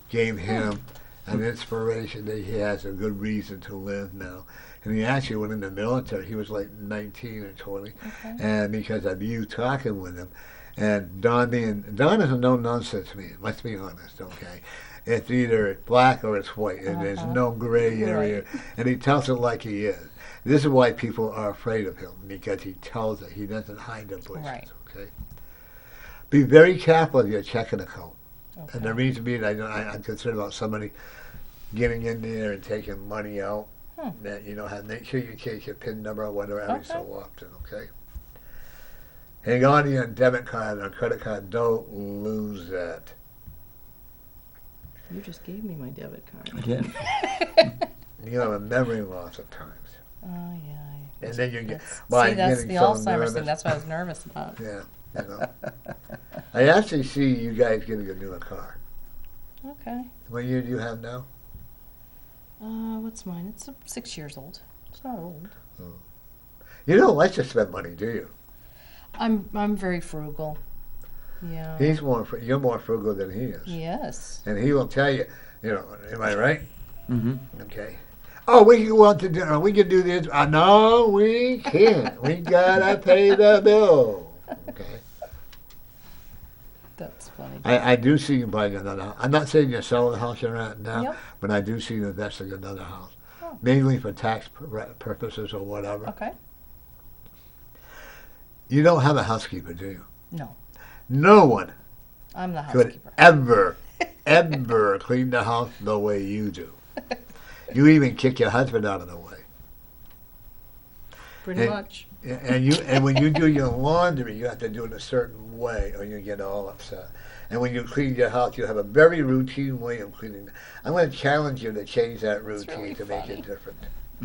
gave him an inspiration that he has a good reason to live now. And he actually went in the military. He was like 19 or 20, and because of you talking with him, and Don is a no-nonsense man. Let's be honest, okay? It's either black or it's white, and there's no gray area. Right. And he tells it like he is. This is why people are afraid of him, because he tells it. He doesn't hide the bushes. Right. Okay. Be very careful of your checking account. Okay. And the reason being, I'm concerned about somebody getting in there and taking money out. That make sure you change your PIN number or whatever every so often. Okay. Hang on to your debit card or credit card. Don't lose that. You just gave me my debit card. I did. You have a memory loss at times. Oh, yeah. And then you get See, that's getting the so Alzheimer's nervous. thing. That's what I was nervous about. Yeah. I actually see you guys getting a newer car. Okay. What year do you have now? What's mine? It's 6 years old. It's not old. You don't like to spend money, do you? I'm very frugal. Yeah. You're more frugal than he is. Yes. And he will tell you, am I right? Mm-hmm. Okay. Oh, we can go out to dinner. We can do this. No, we can't. We gotta pay the bill. Okay. That's funny. I do see you buying another house. I'm not saying you're selling the house you're at now, Yep. but I do see you investing in another house. Oh. Mainly for tax purposes or whatever. Okay. You don't have a housekeeper, do you? No, No one I'm the could housekeeper. ever clean the house the way you do. You even kick your husband out of the way. Pretty and- much. and when you do your laundry, you have to do it a certain way, or you get all upset. And when you clean your house, you have a very routine way of cleaning. I'm going to challenge you to change that That's routine really to make funny. it different.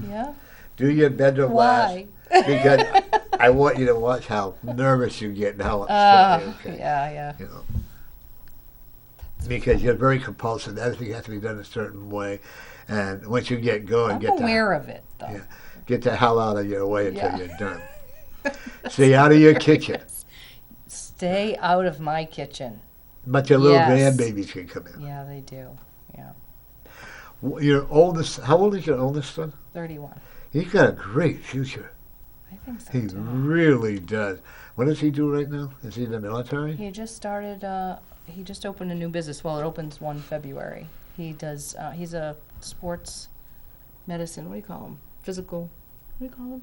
Yeah. Do your bedroom last, Why? because I want you to watch how nervous you get and how upset you get. Yeah. You know, because you're very compulsive. Everything has to be done a certain way, and once you get going, I'm aware of it, though. Yeah. Get the hell out of your way until Yeah. you're done. Stay out of your kitchen, Stay out of my kitchen. but your little Yes. grandbabies can come in. Yeah, they do. Yeah. Your oldest, how old is your oldest son? 31. He's got a great future. I think so, He too. really does. What does he do right now? Is he in the military? He just started, he just opened a new business. Well, it opens 1 February. He does, he's a sports medicine, what do you call him? Physical, what do you call him?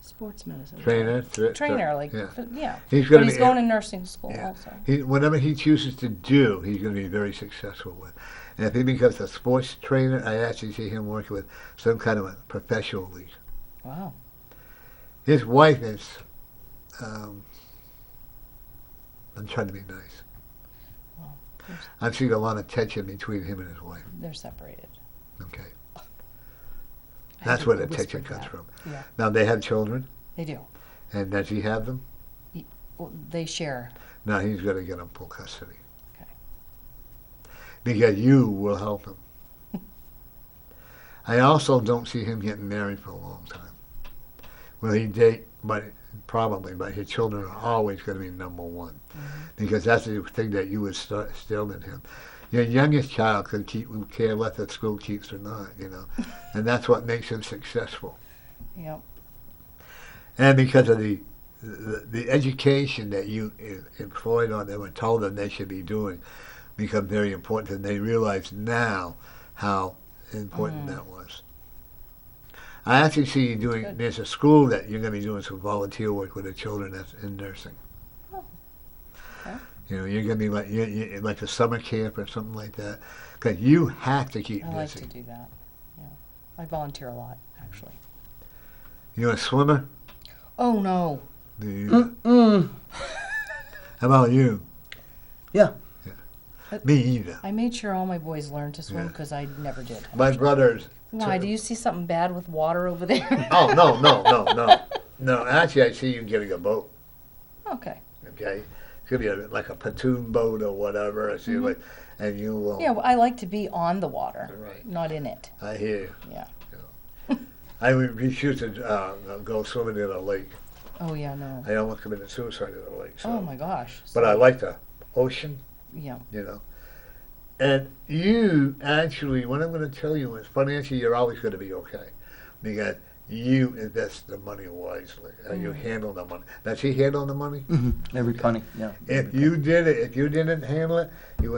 Sports medicine. Trainer? Trainer, like, Yeah. yeah. He's But going he's to going to nursing school Yeah. also. whatever he chooses to do, he's going to be very successful with. And if he becomes a sports trainer, I actually see him working with some kind of a professional league. Wow. His wife is, I'm trying to be nice. Well, I'm seeing a lot of tension between him and his wife. they're separated. Okay. I That's had where the whispered tension comes that. from. Yeah, Now, they have children, they do. and does he have them? Well, they share. Now, he's going to get them full custody. Okay. Because you will help him. I also don't see him getting married for a long time. Will he date? But probably, but his children are always going to be number one. Because that's the thing that you would instill in him. Your youngest child could care less if school keeps or not, and that's what makes him successful. Yep. And because of the education that you employed on them and told them they should be doing, become very important, and they realize now how important that was. I actually see you doing. Good. There's a school that you're going to be doing some volunteer work with the children that's in nursing. Oh, okay. You're going to be like a summer camp or something like that, because you have to keep I like busy. to do that. Yeah. I volunteer a lot, actually. You're a swimmer. Oh, no. How about you? Yeah. Me either. I made sure all my boys learned to swim Yeah. because I never did. My brothers. Why? Do you see something bad with water over there? Oh no. No, actually, I see you getting a boat. Okay. Okay, could be like a pontoon boat or whatever. I see like, and you will. Yeah, well, I like to be on the water, Right. not in it. I hear you. Yeah. I would refuse to go swimming in a lake. Oh, yeah, no. I almost committed suicide in a lake. So. Oh, my gosh. But I like the ocean, Yeah. And you actually, what I'm going to tell you is financially, you're always going to be okay, because you invest the money wisely. You handle the money. Does he handle the money? Every penny, yeah. If you did it, if you didn't handle it, you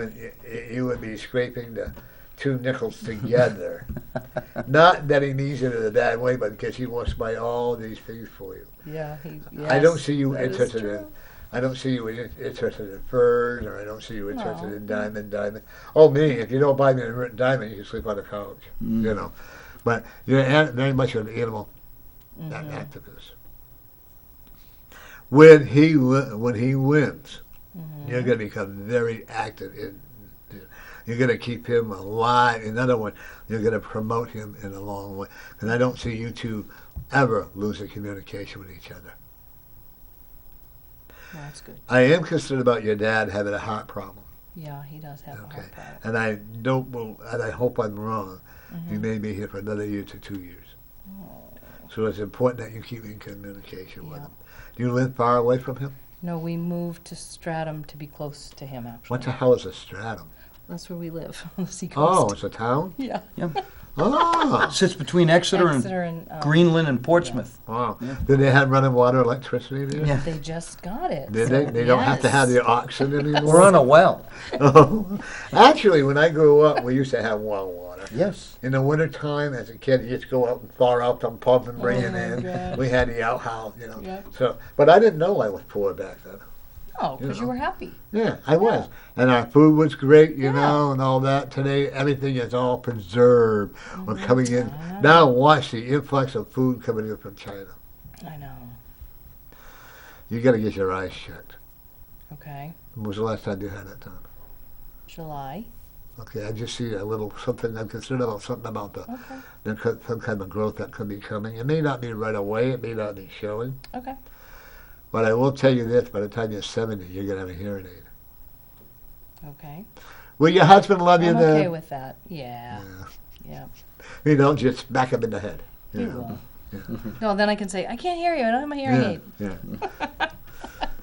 would be scraping the 2 nickels together. Not that he needs it in a bad way, but because he wants to buy all these things for you. Yeah. I don't see you that is interested in. true. I don't see you interested in furs, or I don't see you interested No. in diamond. Oh, me! If you don't buy me a diamond, you can sleep on the couch. But you're very much an animal activist. When he wins, you're going to become very active. You're going to keep him alive. In other words, you're going to promote him in a long way. And I don't see you two ever losing communication with each other. Well, that's good. I am concerned about your dad having a heart problem. Yeah, he does have a heart problem. And I hope I'm wrong. He may be here for another year to 2 years. Oh. So it's important that you keep in communication with Yeah. him. Do you live far away from him? No, we moved to Stratham to be close to him, actually. What the hell is a stratum? That's where we live, on the seacoast. Oh, it's a town? Yeah. Oh, Sits between Exeter Exeter and Greenland and Portsmouth. wow. Yeah. Do they have running water, electricity there? Yeah. They just got it. Did so- they? They don't have to have yes. the oxen anymore? We're on a well. Actually, when I grew up, we used to have well water. Yes. In the wintertime, as a kid, you just go out and thaw out some pump and bring it my in. gosh. We had the outhouse, Yep. So, but I didn't know I was poor back then. Oh, because you were happy. Yeah, I was. And our food was great, Yeah. and all that. Today, everything is all preserved or coming in. I know. Now, watch the influx of food coming in from China. I know. You got to get your eyes checked. Okay. When was the last time you had it done? July. Okay, I just see a little something. I'm concerned about something about some kind of growth that could be coming. It may not be right away. It may not be showing. Okay. But I will tell you this: by the time you're 70, you're gonna have a hearing aid. Okay. Will your husband love you I'm then? okay with that. Yeah. Yeah. You don't just smack him in the head. He You know? will. Yeah. No, then I can say, I can't hear you. I don't have my hearing aid. Yeah.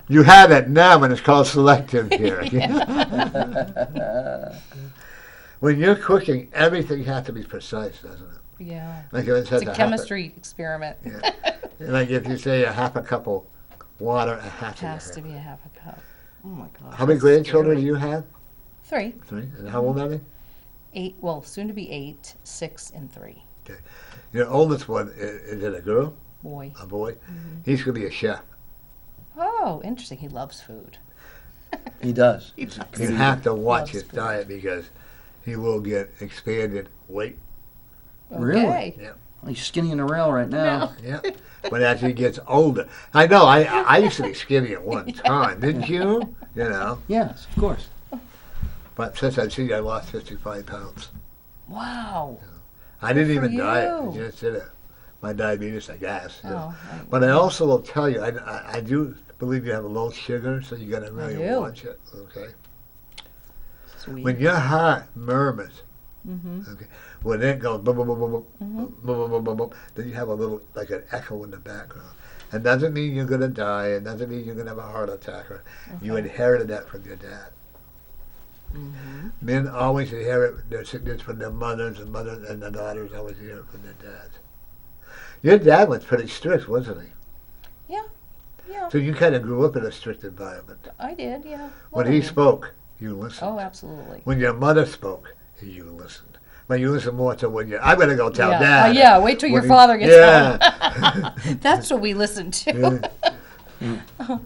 You have it now, and it's called selective hearing. When you're cooking, everything has to be precise, doesn't it? Yeah. Like if it says It's a half chemistry experiment. Yeah. Like if you say a half a cup of water, a half It has to a be a half a cup. Oh my gosh. How many that's grandchildren do scary. you have? 3. 3. And how old are they? 8. Well, soon to be 8, 6, and 3. Your oldest one, is it a girl? Boy. A boy? He's going to be a chef. Oh, interesting. He loves food. He does. He He's a does. You good have eater. to watch Loves his food. diet because he will get expanded weight. Really? Okay. Yeah. Well, he's skinny in the rail right now. Yeah. But as he gets older, I know, I used to be skinny at one time, didn't you? You know. Yes, of course. But since I've seen you, I lost 55 pounds. Wow. I didn't Good for even diet. I you. just did it. My diabetes, I guess. You know. Oh, But I also will tell you, I do believe you have a low sugar, so you got to really do. watch it. Okay. sweet. When your heart murmurs, Mm-hmm. okay, when it goes boom, boom, boom, boom, boom, Mhm. boom, boom, boom, boom, boom, then you have a little like an echo in the background. It doesn't mean you're going to die. It doesn't mean you're going to have a heart attack. Or You Okay. inherited that from your dad. Mm-hmm. Men always inherit their sickness from their mothers, and mothers and the daughters always inherit from their dads. Your dad was pretty strict, wasn't he? Yeah, So you kind of grew up in a strict environment. I did. Yeah. When he Literally. spoke, you listened. Oh, absolutely. When your mother spoke, you listened. But you listen more to when you. I'm going to go tell yeah. Dad. Yeah. Wait till When your he- father gets Yeah. home. That's what we listen to. Yeah.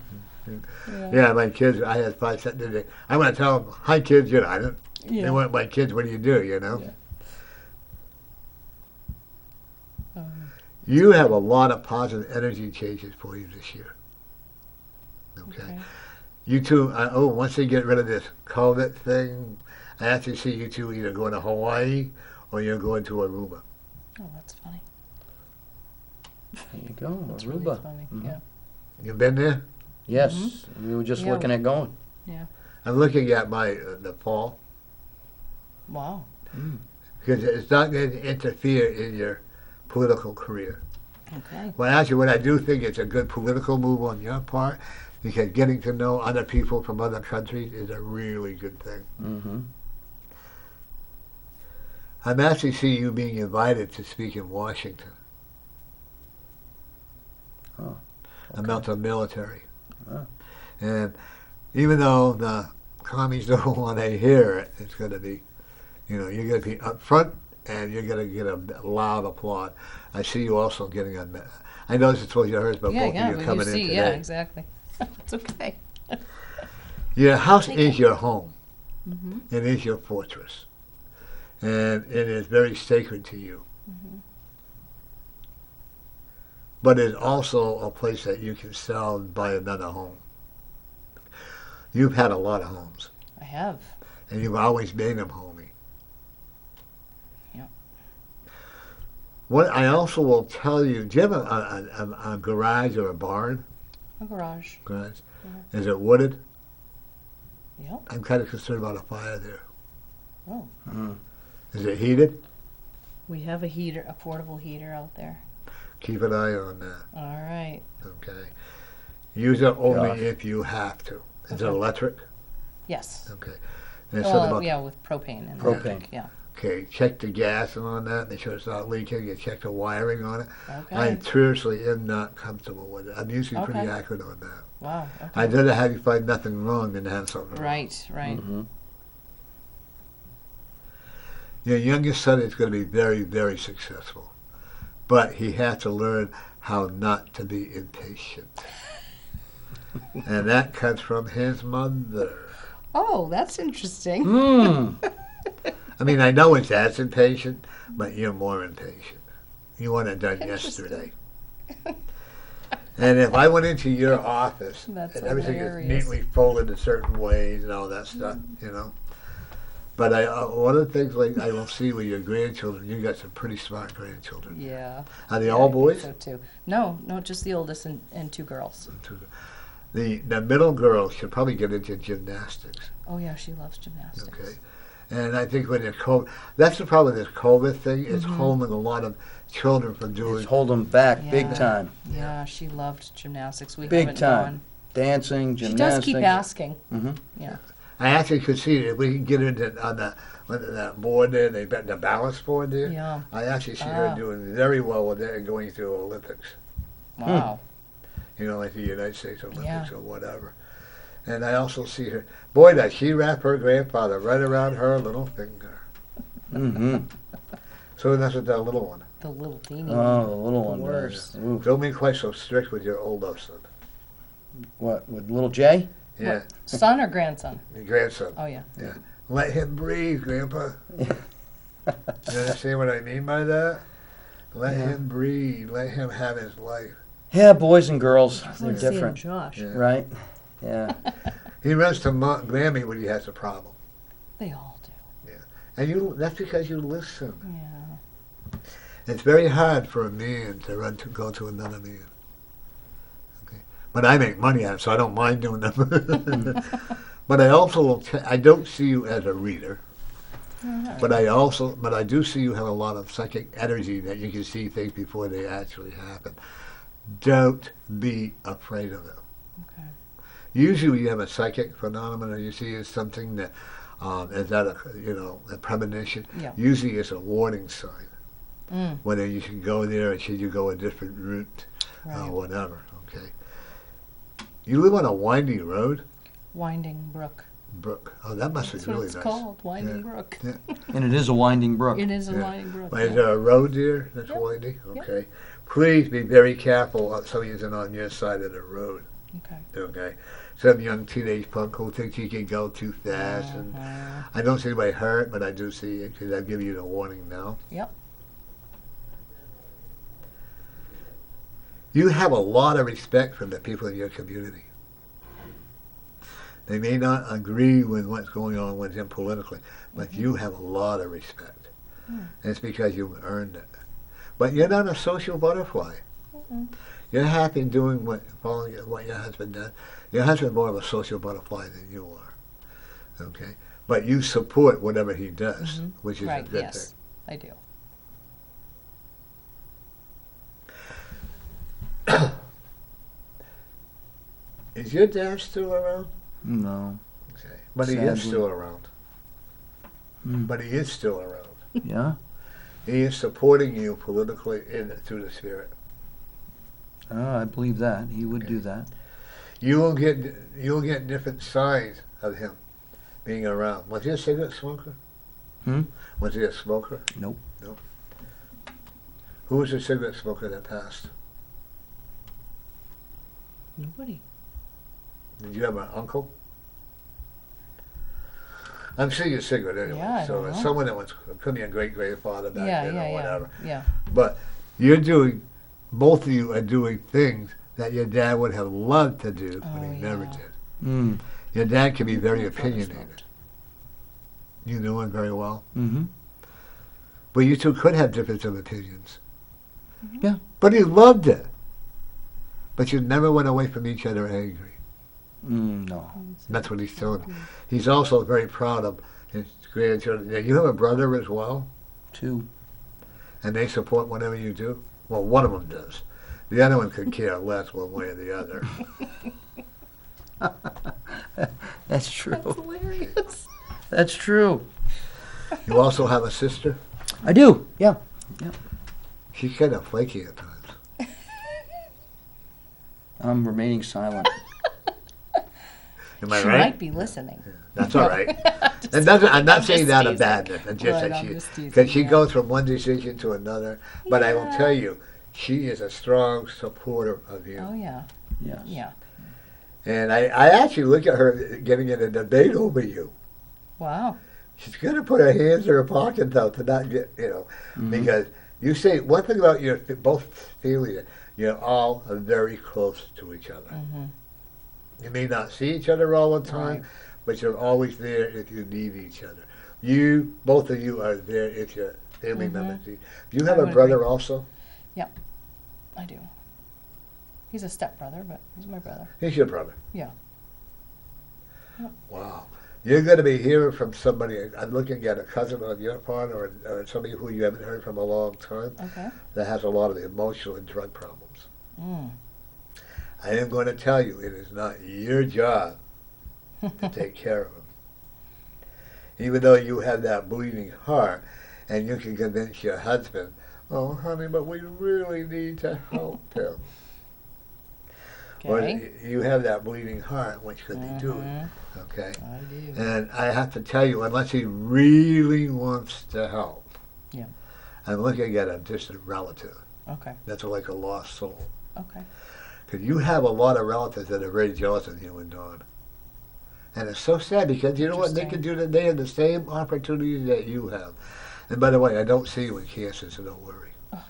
Yeah, my kids. I had 5 seconds. I want to tell them, "Hi, kids." You know, I don't. They Yeah. weren't my kids. What do you do? You know. Yeah. You have a lot of positive energy changes for you this year. Okay. You two, once they get rid of this COVID thing, I actually see you two either going to Hawaii or you're going to Aruba. Oh, that's funny. There you go. That's Aruba. really funny. Mhm. Yeah. You been there? Yes, we were just Yeah. looking at going. I'm looking at my the fall Wow. because it's not going to interfere in your political career. Okay. Well, actually, what I do think it's a good political move on your part because getting to know other people from other countries is a really good thing. Mm-hmm. I'm actually seeing you being invited to speak in Washington. Oh, About the military. Ah. And even though the commies don't want to hear it, it's going to be, you're going to be up front and you're going to get a loud applaud. I see you also getting a. I know this is what you heard, but Yeah, both yeah. of you But coming you see, in today. yeah, exactly. It's okay. Your house Take is it. your home. Mm-hmm. It is your fortress. And it is very sacred to you. Mm-hmm. But it's also a place that you can sell and buy another home. You've had a lot of homes, I have. and you've always made them homey. Yeah. What I also will tell you, do you have a garage or a barn? A garage. Garage? Yeah. Is it wooded? Yep. I'm kind of concerned about a fire there. Oh. Mm. Is it heated? We have a heater, a portable heater out there. Keep an eye on that, All right. okay? Use it only Gosh. if you have to. Is it Okay. electric? Yes. Okay. And something Well, about yeah, with propane and Propane. electric, yeah. Okay, check the gas on that, make sure it's not leaking, you check the wiring on it. Okay. I seriously am not comfortable with it. I'm usually pretty Okay. accurate on that. Wow. Okay. I'd rather have you find nothing wrong than have something wrong. Right. Right. Mm-hmm. Your youngest son is going to be very, very successful. But he has to learn how not to be impatient. And that comes from his mother. Oh, that's interesting. Mm. I mean, I know his dad's impatient, but you're more impatient. You want it done Interesting. yesterday. And if I went into your office, That's and everything is hilarious. neatly folded in certain ways and all that stuff, you know. But one of the things like I will see with your grandchildren, you got some pretty smart grandchildren. Yeah. Are they Yeah, all I think boys? so too. No, just the oldest and two girls. The middle girl should probably get into gymnastics. Oh yeah, she loves gymnastics. Okay. And I think when that's the problem with this COVID thing, it's holding a lot of children from doing. It's holding back big Yeah. time. Yeah, she loved gymnastics. We Big haven't time. gone. Dancing, She gymnastics. does keep asking. Mhm. Yeah. I actually could see it if we can get her into on that board there, they bet the balance board there. Yeah. I actually see her Ah. doing very well with that and going through Olympics. Wow. You know, like the United States Olympics Yeah. or whatever. And I also see her. Boy, does she wrap her grandfather right around her little finger. Mm-hmm. So that's with that little one. The little teeny. Oh, the little one Worse. does. Ooh. Don't be quite so strict with your older son. What, with little Jay? Yeah, What, son or grandson? your grandson. Oh yeah. Let him breathe, Grandpa. You understand what I mean by that? Let Yeah. him breathe. Let him have his life. Yeah, boys and girls, I they're wanna see different, Josh. Yeah. right? Yeah. He runs to Grammy when he has a problem. They all do. And that's because you listen. Yeah. It's very hard for a man to go to another man. Okay. But I make money out of it, so I don't mind doing them. But I also I don't see you as a reader. But I do see you have a lot of psychic energy that you can see things before they actually happen. Don't be afraid of it. Okay. Usually, when you have a psychic phenomenon, or you see it's something that is that a premonition. Yeah. Usually, it's a warning sign. Mm. Whether you should go there or should you go a different route Right. or whatever. Okay. You live on a windy road, Winding Brook. Brook. Oh, that must That's be what really it's nice. called. Winding Yeah. Brook. And it is a winding brook. It is a Yeah. winding brook. Is Yeah. there a road there that's Yep. windy? Yep. Okay. Please be very careful of somebody isn't on your side of the road. Okay. Okay. Some young teenage punk who thinks he can go too fast. And I don't see anybody hurt, but I do see it because I'll give you the warning now. Yep. You have a lot of respect from the people in your community. They may not agree with what's going on with him politically, but you have a lot of respect. Mm. And it's because you've earned it. But you're not a social butterfly. You're happy doing following what your husband does. Your husband's more of a social butterfly than you are. Okay? But you support whatever he does, Mhm. which is Right. a good Yes, I do. thing. Is your dad still around? No. Okay. But he is Sadly. still around. Mm. But he is still around. Yeah? He is supporting you politically through the spirit. I believe that. He would Okay. do that. You'll get different signs of him being around. Was he a cigarette smoker? Hmm? Was he a smoker? Nope. Nope. Who was the cigarette smoker that passed? Nobody. Did you have an uncle? I'm sure you're a cigarette anyway. Yeah, I so don't it's know. someone that could be a great grandfather back Yeah, then yeah, or yeah. whatever. Yeah. But both of you are doing things that your dad would have loved to do, but Oh, he never yeah. did. Mm. Your dad can be very My father opinionated. smoked. You knew him very well. Mm-hmm. But you two could have difference of opinions. Yeah. But he loved it. But you never went away from each other angry. No. That's what he's telling me. He's also very proud of his grandchildren. Now, you have a brother as well, 2. and they support whatever you do? Well, one of them does. The other one could care less one way or the other. That's That's true. hilarious. That's true. You also have a sister? I do. Yeah. She's kind of flaky at times. I'm remaining silent. Am I She right? might be listening. That's all right. Just- And I'm not saying just that of teasing. badness. It's just Right, that I'm she, just teasing, because she yeah. goes from one decision to another. But I will Yeah. tell you, she is a strong supporter of you. Oh yeah. Yes. Yeah. And I actually look at her getting in a debate over you. Wow. She's going to put her hands in her pocket, though, to not get, Mhm. because You say one thing about your both family. You're all very close to each other. Mm-hmm. You may not see each other all the time, Right. but you're always there if you need each other. Both of you are there if your family Mhm. members need. Do you have I a would brother agree. also? I do. He's a stepbrother, but he's my brother. He's your brother. Yeah. Yep. Wow. You're going to be hearing from somebody. I'm looking at a cousin on your part, or somebody who you haven't heard from a long time, Okay. that has a lot of emotional and drug problems. Mm. I am going to tell you, it is not your job to take care of him. Even though you have that bleeding heart, and you can convince your husband, oh, honey, but we really need to help him. Or Okay. you have that bleeding heart, what could he do? Mhm. Okay? I do. And I have to tell you, unless he really wants to help, Yeah. I'm looking at a distant relative. Okay. That's like a lost soul. Okay. Because you have a lot of relatives that are very jealous of you and Dawn. And it's so sad because you know what they can do today? They have the same opportunities that you have. And by the way, I don't see you in cancer, so don't worry. Oh.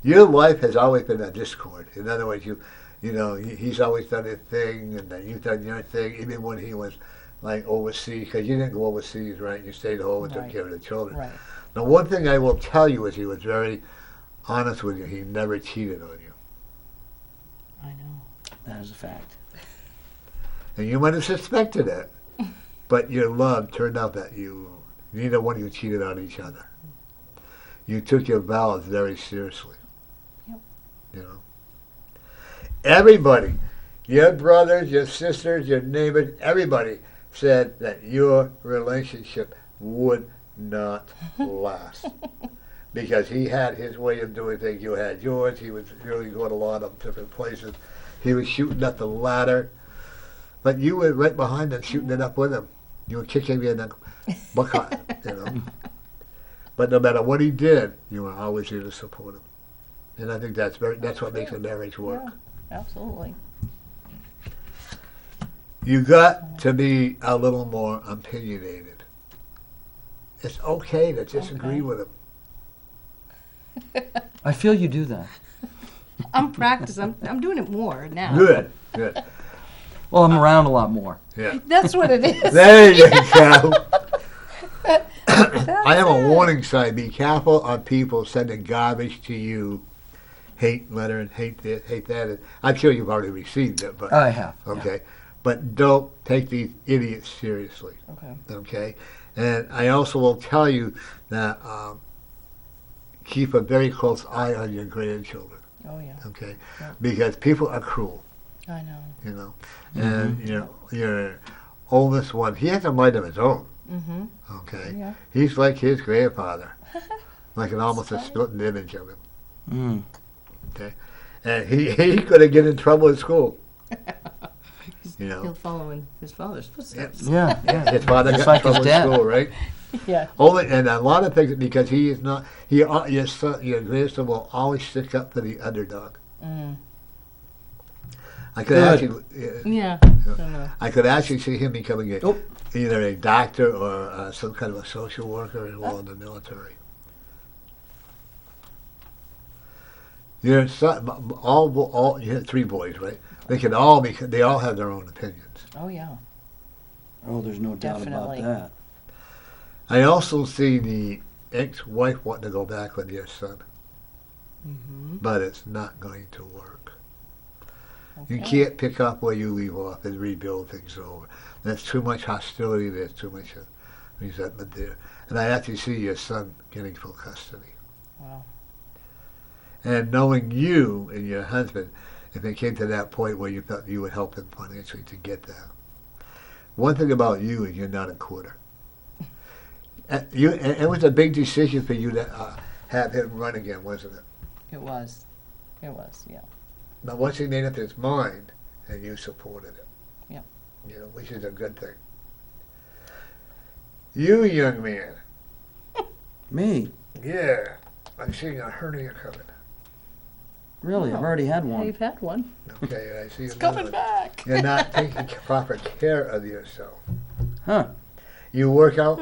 Your life has always been a discord. In other words, he's always done his thing, and then you've done your thing, even when he was like overseas, because you didn't go overseas, right? You stayed home and took Right. care of the children. Right. Now, one thing I will tell you is he was very honest with you. He never cheated on you. I know. That is a fact. And you might have suspected it, but your love turned out that neither one of you cheated on each other. You took your vows very seriously. Yep. You know? Everybody, your brothers, your sisters, your neighbors, everybody said that your relationship would not last. Because he had his way of doing things, you had yours. He was really going a lot of different places. He was shooting up the ladder, but you were right behind him, shooting it up with him. You were kicking him in the bucket, you know. But no matter what he did, you were always here to support him. And I think that's what makes a marriage work. Yeah, absolutely. You got to be a little more opinionated. It's okay to disagree Okay. with him. I feel you do that. I'm practicing. I'm doing it more now. Good, good. Well, I'm around a lot more. Yeah. That's what it is. There you go. I have a warning sign. Be careful on people sending garbage to you. Hate letter and hate this, hate that. And I'm sure you've already received it, but I have. yeah. okay. But don't take these idiots seriously. Okay. Okay. And I also will tell you that keep a very close eye on your grandchildren. Oh yeah. Okay. Yeah. Because people are cruel. I know. You know. And your oldest one, he has a mind of his own. Mm-hmm. Okay. Yeah. He's like his grandfather, like almost a split image of him. Mm. Okay, and he could get in trouble at school. You He'll know, follow in his father's footsteps. Yeah, yeah. his father Just got like in his trouble dad. at school, right? Yeah. Only and a lot of things because he is not. Your son, your grandson will always stick up for the underdog. Mm. I could Good. actually, Yeah. I could actually see him becoming Oh. either a doctor or some kind of a social worker while in the military. Your son, all you had 3 boys, right? They all have their own opinions. Oh yeah. Oh, there's no doubt Definitely. about that. I also see the ex-wife wanting to go back with your son, Mm-hmm. but it's not going to work. You Okay. can't pick up where you leave off and rebuild things over. There's too much hostility. There's too much resentment there. And I actually see your son getting full custody. Wow. And knowing you and your husband, if it came to that point where you felt you would help him financially to get that. One thing about you is you're not a quitter. It was a big decision for you to have him run again, wasn't it? It was. It was. Yeah. But once he made up his mind, and you supported it. Yep. You know, which is a good thing. You, young man, Me? yeah, I'm seeing a hernia coming. Really? I've already had Yeah, one. you've had one. Okay, and I see It's another coming one. back. You're not taking proper care of yourself. Huh. You work out?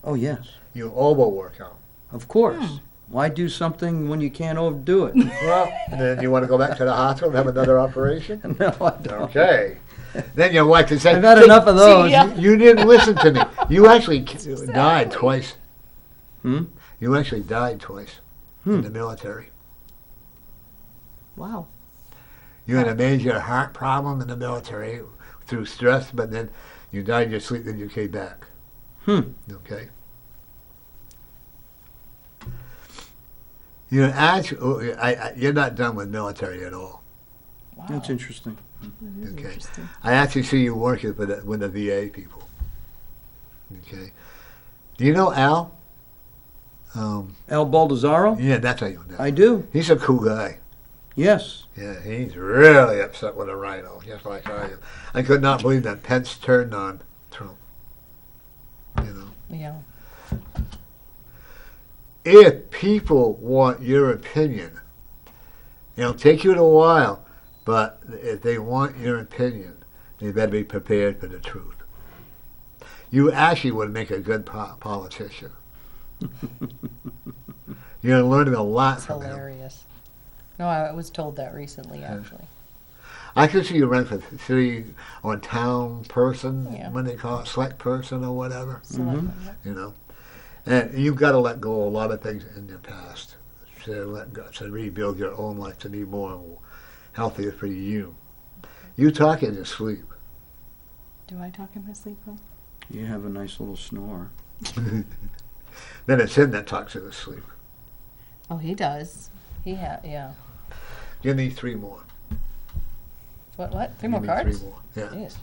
Oh, yes. you overwork out. Of course. Why do something when you can't overdo it? Well, then you want to go back to the hospital and have another operation? No, I don't. Okay. Then your wife can say, I've had enough of those. yeah. You didn't listen to me. You actually died twice. Hmm? You actually died twice in the military. Wow. You had a major heart problem in the military through stress, but then you died in your sleep, then you came back. Okay. You're actually, you're not done with military at all. Wow. That's interesting. That is Okay. interesting. I actually see you working with the VA people. Okay. Do you know Al? El Baldazaro? Yeah, that's how you know. I do. He's a cool guy. Yes. Yeah, he's really upset with a rhino, just like I am. I could not believe that Pence turned on Trump. You know. Yeah. If people want your opinion, it'll take you a while, but if they want your opinion, they better be prepared for the truth. You actually would make a good politician. You're learning a lot It's from him. hilarious. No, I was told that recently, actually. I could see you run for city or town person, Yeah. when they call it select person or whatever, So, you know. And you've got to let go of a lot of things in your past to rebuild your own life to be more healthier for you. You talk in your sleep. do I talk in my sleep, Ron? You have a nice little snore. Then it's him that talks in his sleep. Oh, he does. Yeah. Give me three more. What? Three more Give me cards? Three more. Yeah. Jeez.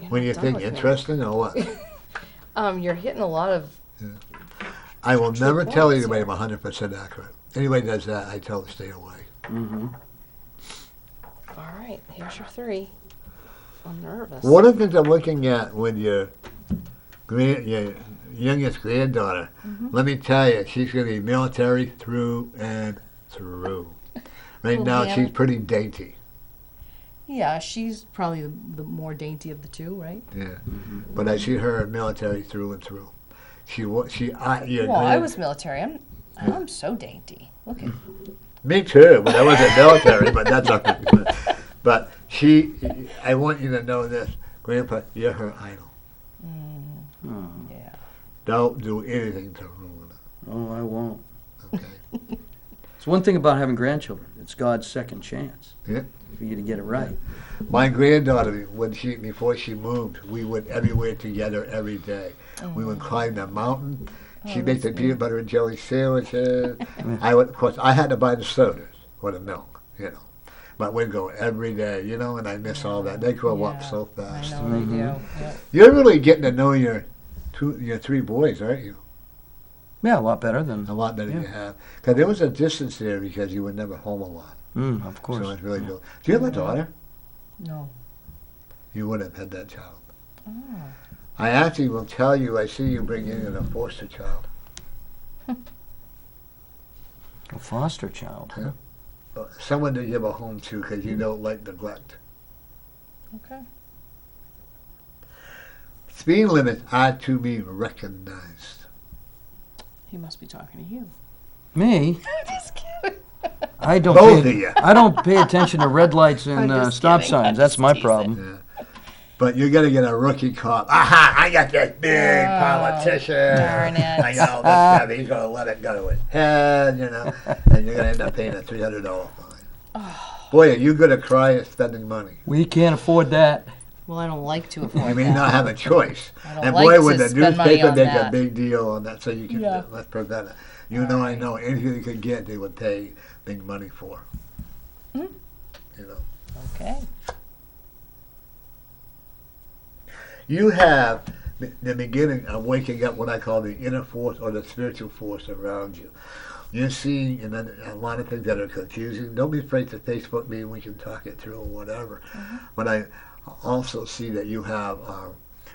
You're When not you done think with me. interesting or what? You're hitting a lot of. I will True never tell points anybody here. I'm 100% accurate. Anybody does that, I tell them to stay away. Mm-hmm. All right, here's your three. I'm nervous. One of the things I'm looking at with your youngest granddaughter, let me tell you, she's going to be military through and through. Right Little now, Hannah. she's pretty dainty. Yeah, she's probably the more dainty of the two, right? Yeah, but I see her military through and through. Your Well, I was military. I'm so dainty. Look at Me too, but I wasn't military, but that's okay. But I want you to know this, Grandpa, you're her idol. Oh. yeah. Don't do anything to ruin it, Oh, I won't. okay? It's one thing about having grandchildren. It's God's second chance Yeah. for you to get it right. My granddaughter, before she moved, we went everywhere together every day. We would climb the mountain. She'd make the peanut butter and jelly sandwiches. Of course, I had to buy the sodas or the milk, But we'd go every day, and I miss all that. They grow up Yeah, so fast. I know they do. Yep. You're really getting to know your three boys, aren't you? Yeah, a lot better than. A lot better Yeah. you have. Because there was a distance there because you were never home a lot. Of course. So it's really good. Do you have a daughter? No. You would have had that child. Oh. I actually will tell you, I see you bring in a foster child. A foster child. Yeah. Someone to give a home to because you don't like neglect. Okay. Speed limits are to be recognized. He must be talking to you. Me? Just kidding. I don't. Both pay, of you. I don't pay attention to red lights I'm and just stop kidding. I'm signs. That's just my teasing. problem. Yeah. But you're going to get a rookie cop. Aha! I got this big Oh, politician. darn it. I got all this stuff. He's going to let it go to his head, and you're going to end up paying a $300 fine. Boy, are you going to cry at spending money. We can't afford that. Well, I don't like to afford You may that. not have a choice. I don't And like boy, to when the spend money newspaper on make a that. big deal on that, so you can Yeah. let's prevent it. I know anything you could get, they would pay big money for. Okay. You have the beginning of waking up what I call the inner force or the spiritual force around you. You're seeing a lot of things that are confusing. Don't be afraid to Facebook me and we can talk it through or whatever. But I also see that you have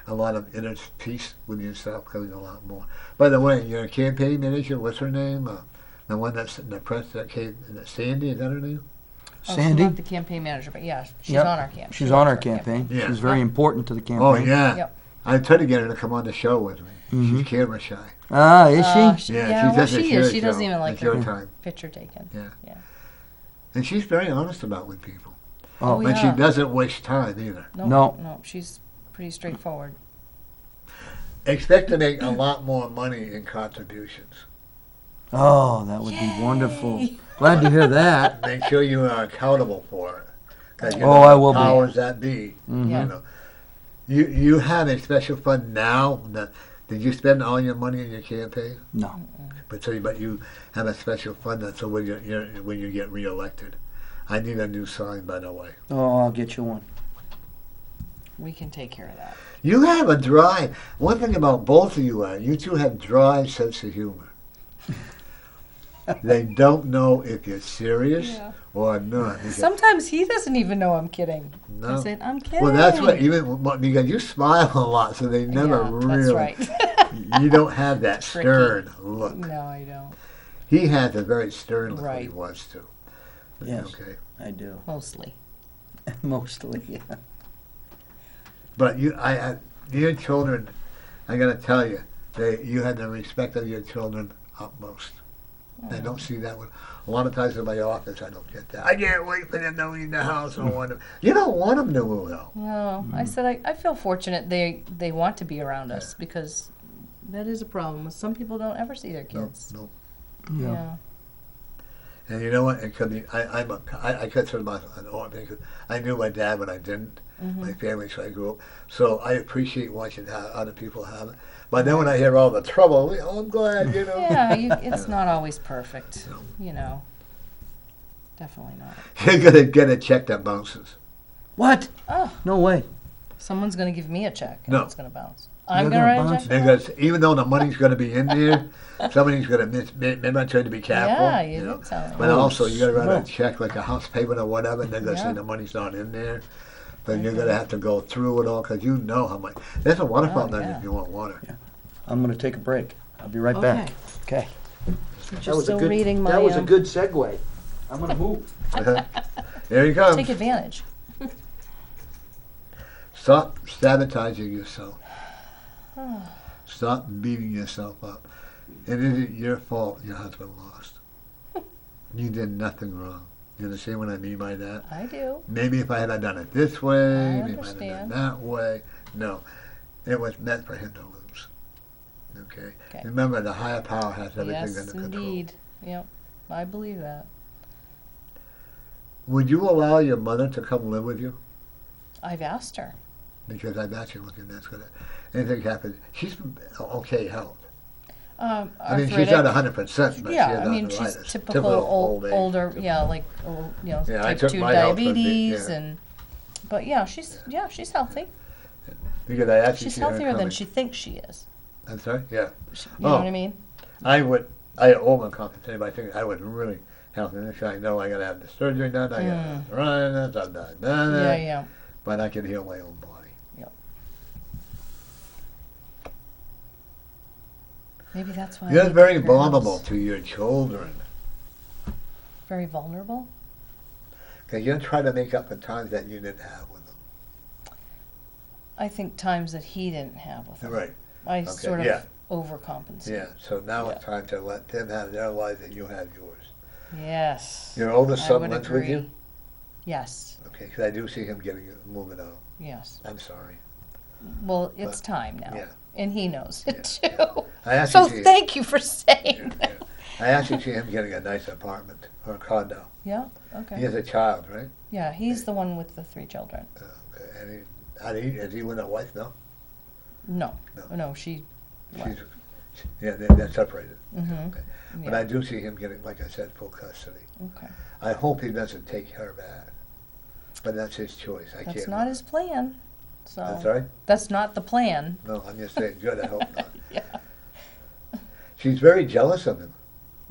a lot of inner peace with yourself, coming a lot more. By the way, your campaign manager, what's her name? The one that's in the press that came, Sandy, is that her name? Oh, she's Sandy? not the campaign manager, but yeah, she's Yep. on our campaign. She's on our campaign. Yeah. She's very important to the campaign. Oh, yeah. Yep. I tried to get her to come on the show with me. She's camera shy. Ah, is she? Yeah, well, doesn't she share is. She doesn't show- even like show her time. picture taken. Yeah. Yeah. And she's very honest about with people. Oh, And she yeah. doesn't waste time either. No, she's pretty straightforward. Expect to make a lot more money in contributions. Oh, that would be wonderful. Glad to hear that. Make sure you are accountable for it. 'Cause you Oh, know I the will be. powers that be. Mhm. Yeah. You know, you have a special fund now. Did you spend all your money in your campaign? No. But you have a special fund that so when when you get reelected. I need a new sign, by the way. Oh, I'll get you one. We can take care of that. You have a dry. One thing about both of you two have dry sense of humor. They don't know if you're serious Yeah. or not. Because- Sometimes he doesn't even know I'm kidding. I No. said, I'm kidding. Well, that's what because you smile a lot, so they never Yeah, really. That's right. You don't have that Tricky. stern look. No, I don't. He has a very stern look when he Right. wants to. Yes, Okay. I do. Mostly. Mostly, yeah. But your children, I got to tell you, you had the respect of your children utmost. I don't see that one. A lot of times in my office, I don't get that. I can't wait for them to leave the house. I want them. You don't want them to move out. No, I said I feel fortunate they want to be around us because that is a problem. Some people don't ever see their kids. No. Yeah. Yeah. And you know what? It could be. I consider myself an orphan because I knew my dad when I didn't. My family, so I grew up. So I appreciate watching how other people have it. But then when I hear all the trouble, I'm glad, you know. Yeah, it's not always perfect. You know. Definitely not. You're gonna get a check that bounces. What? Oh, No way. someone's gonna give me a check. And No. It's gonna bounce. I'm You're gonna gonna write a bounce check. it. Because even though the money's gonna be in there, somebody's gonna maybe not try to be careful. Yeah, you know. did tell me. But also, you gotta write a No. check like a house payment or whatever, and they're gonna say Yeah. the money's not in there. Then you're gonna have to go through it all because you know how much. There's a water Oh, fountain yeah. if you want water. I'm going to take a break. I'll be right back. Okay. Just still reading my. That was a good segue. I'm going to move. There he comes. Take advantage. Stop sabotaging yourself. Stop beating yourself up. It isn't your fault your husband lost. You did nothing wrong. You understand what I mean by that? I do. Maybe if I had done it this way, I maybe if I had understand. done that way. No. It was meant for him to lose. Okay? Okay. Remember, the higher power has everything Yes, under control. indeed. Yep, I believe that. Would you allow your mother to come live with you? I've asked her. Because I'm actually looking that's gonna anything happens. She's okay health. I mean, she's not 100%, but she Yeah, has I mean, she's arthritis. typical old age. older, Typical. yeah, like Yeah, I type took 2 my health from diabetes, yeah. and but yeah, she's healthy. Because I actually She's see her healthier than coming. she thinks she is. I'm sorry. Yeah. You know Oh. what I mean? I overcompensated by thinking I was really healthy. Next thing I know, I got to have the surgery done. I got to run. Yeah. But I can heal my own body. Maybe that's why. I You're need very the girls. vulnerable to your children. Very vulnerable. Because you're trying to make up the times that you didn't have with them. I think times that he didn't have with her. Right. I Okay, sort of yeah. overcompensate. Yeah. So now it's Yeah. time to let them have their lives and you have yours. Yes. Your oldest I son would lives with you? agree. Yes. Okay, because I do see him moving out. Yes. I'm sorry. Well, it's time now. Yeah. And he knows it too. I actually So see thank you for saying Yeah, that. yeah. I actually see him getting a nice apartment or a condo. Yeah, He okay. has a child, right? Yeah, he's the one with the 3 children. Okay. And is he with a wife? No. No, No. no, she left. They're separated. Mhm. Okay. But Yeah. I do see him getting, like I said, full custody. Okay. I hope he doesn't take her back. But that's his choice. I That's can't. not his plan. So I'm sorry? that's not the plan. No, I'm just saying good. I hope not. Yeah. She's very jealous of him.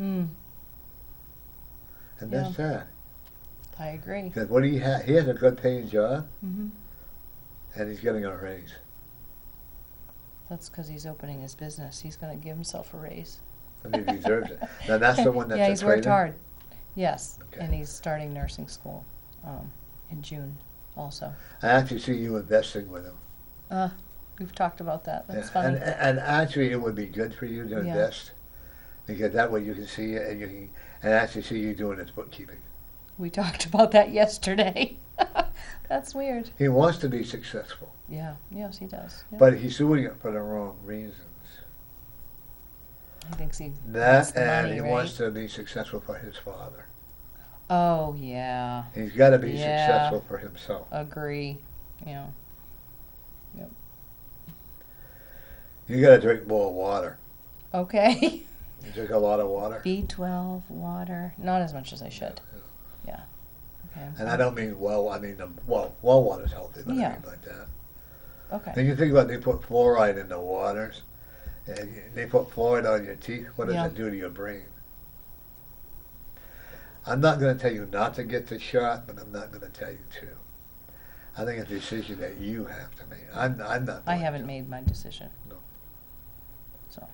Mm, And that's sad. I agree. Because what do he have? He has a good paying job Hmm. and he's getting a raise. That's because he's opening his business. He's going to give himself a raise. I mean, he deserves it. Now that's the one that's yeah, a he's worked trainer? hard. Yes, Okay. and he's starting nursing school in June also. I actually see you investing with him. We've talked about that. That's Yeah, funny. and actually, it would be good for you to Yeah. invest, because that way you can see it and you can and actually see you doing its bookkeeping. We talked about that yesterday. That's weird. He wants to be successful, Yeah. Yes, he does. Yeah. but he's doing it for the wrong reasons. he thinks he wants That the and money, he right? wants to be successful for his father. Oh yeah. He's got to be Yeah. successful for himself. Agree. Yeah. You got to drink more water. Okay. You drink a lot of water. B12, water. Not as much as I should. Yeah. Okay. I'm And I sorry. don't mean well. I mean well water's healthy, but I Yeah. mean like that. Okay. Then you think about they put fluoride in the waters, and they put fluoride on your teeth. What does Yeah. it do to your brain? I'm not going to tell you not to get the shot, but I'm not going to tell you to. I think it's a decision that you have to make. I'm not. I going haven't to. made my decision. No. So.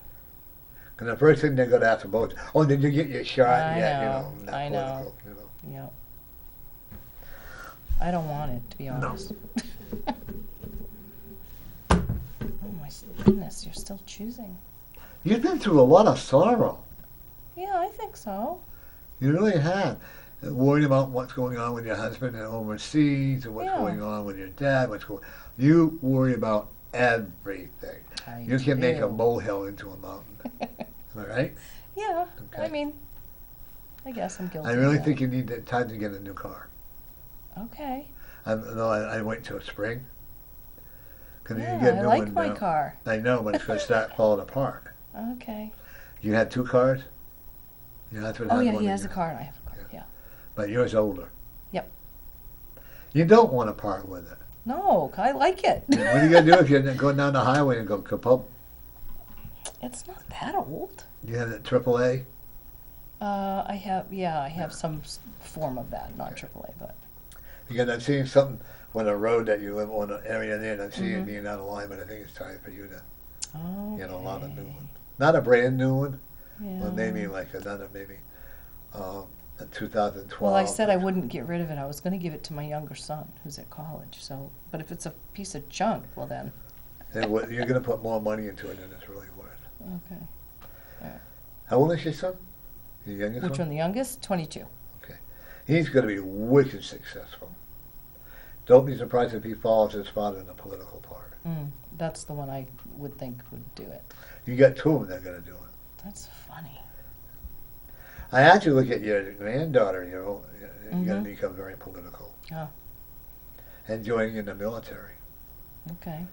And the first thing they're going to ask about, oh, did you get your shot? I Yeah, know, not I know. political, you know. Yep. I don't want it, to be honest. Oh my goodness, you're still choosing. You've been through a lot of sorrow. Yeah, I think so. You really have. Worried about what's going on with your husband and overseas, and what's Yeah. going on with your dad. You worry about everything. I You can make a do. molehill into a mountain. All right? Yeah, Okay. I mean, I guess I'm guilty. I of really that. think you need time to get a new car. Okay. I wait till spring. 'Cause you Yeah, get a I new like one my now. car. I know, but it's going to start falling apart. Okay. You had 2 cars? Your husband Oh had yeah, one he and has a you- car and I have a car. Yeah. But yours older. Yep. You don't want to part with it. No, I like it. What are you going to do if you're going down the highway and go kaput? It's not that old. You had a AAA? I have some form of that, not AAA, but Because I'm seeing something on the road that you live on, an area there, and I'm seeing it Mhm. being out of line, but I think it's time for you to get a lot of new okay. ones. Not a brand new one, Yeah. but maybe like another, a 2012. Well, I said I wouldn't get rid of it. I was going to give it to my younger son, who's at college. So, but if it's a piece of junk, well then, And you're going to put more money into it than it's really worth. okay. How old is your son? Your youngest Which one? The youngest? 22. He's going to be wicked successful. Don't be surprised if he follows his father in the political part. That's the one I would think would do it. You got 2 of them that are going to do it. That's funny. I actually look at your granddaughter, you're going Mhm. to become very political. Oh. And joining in the military. Okay.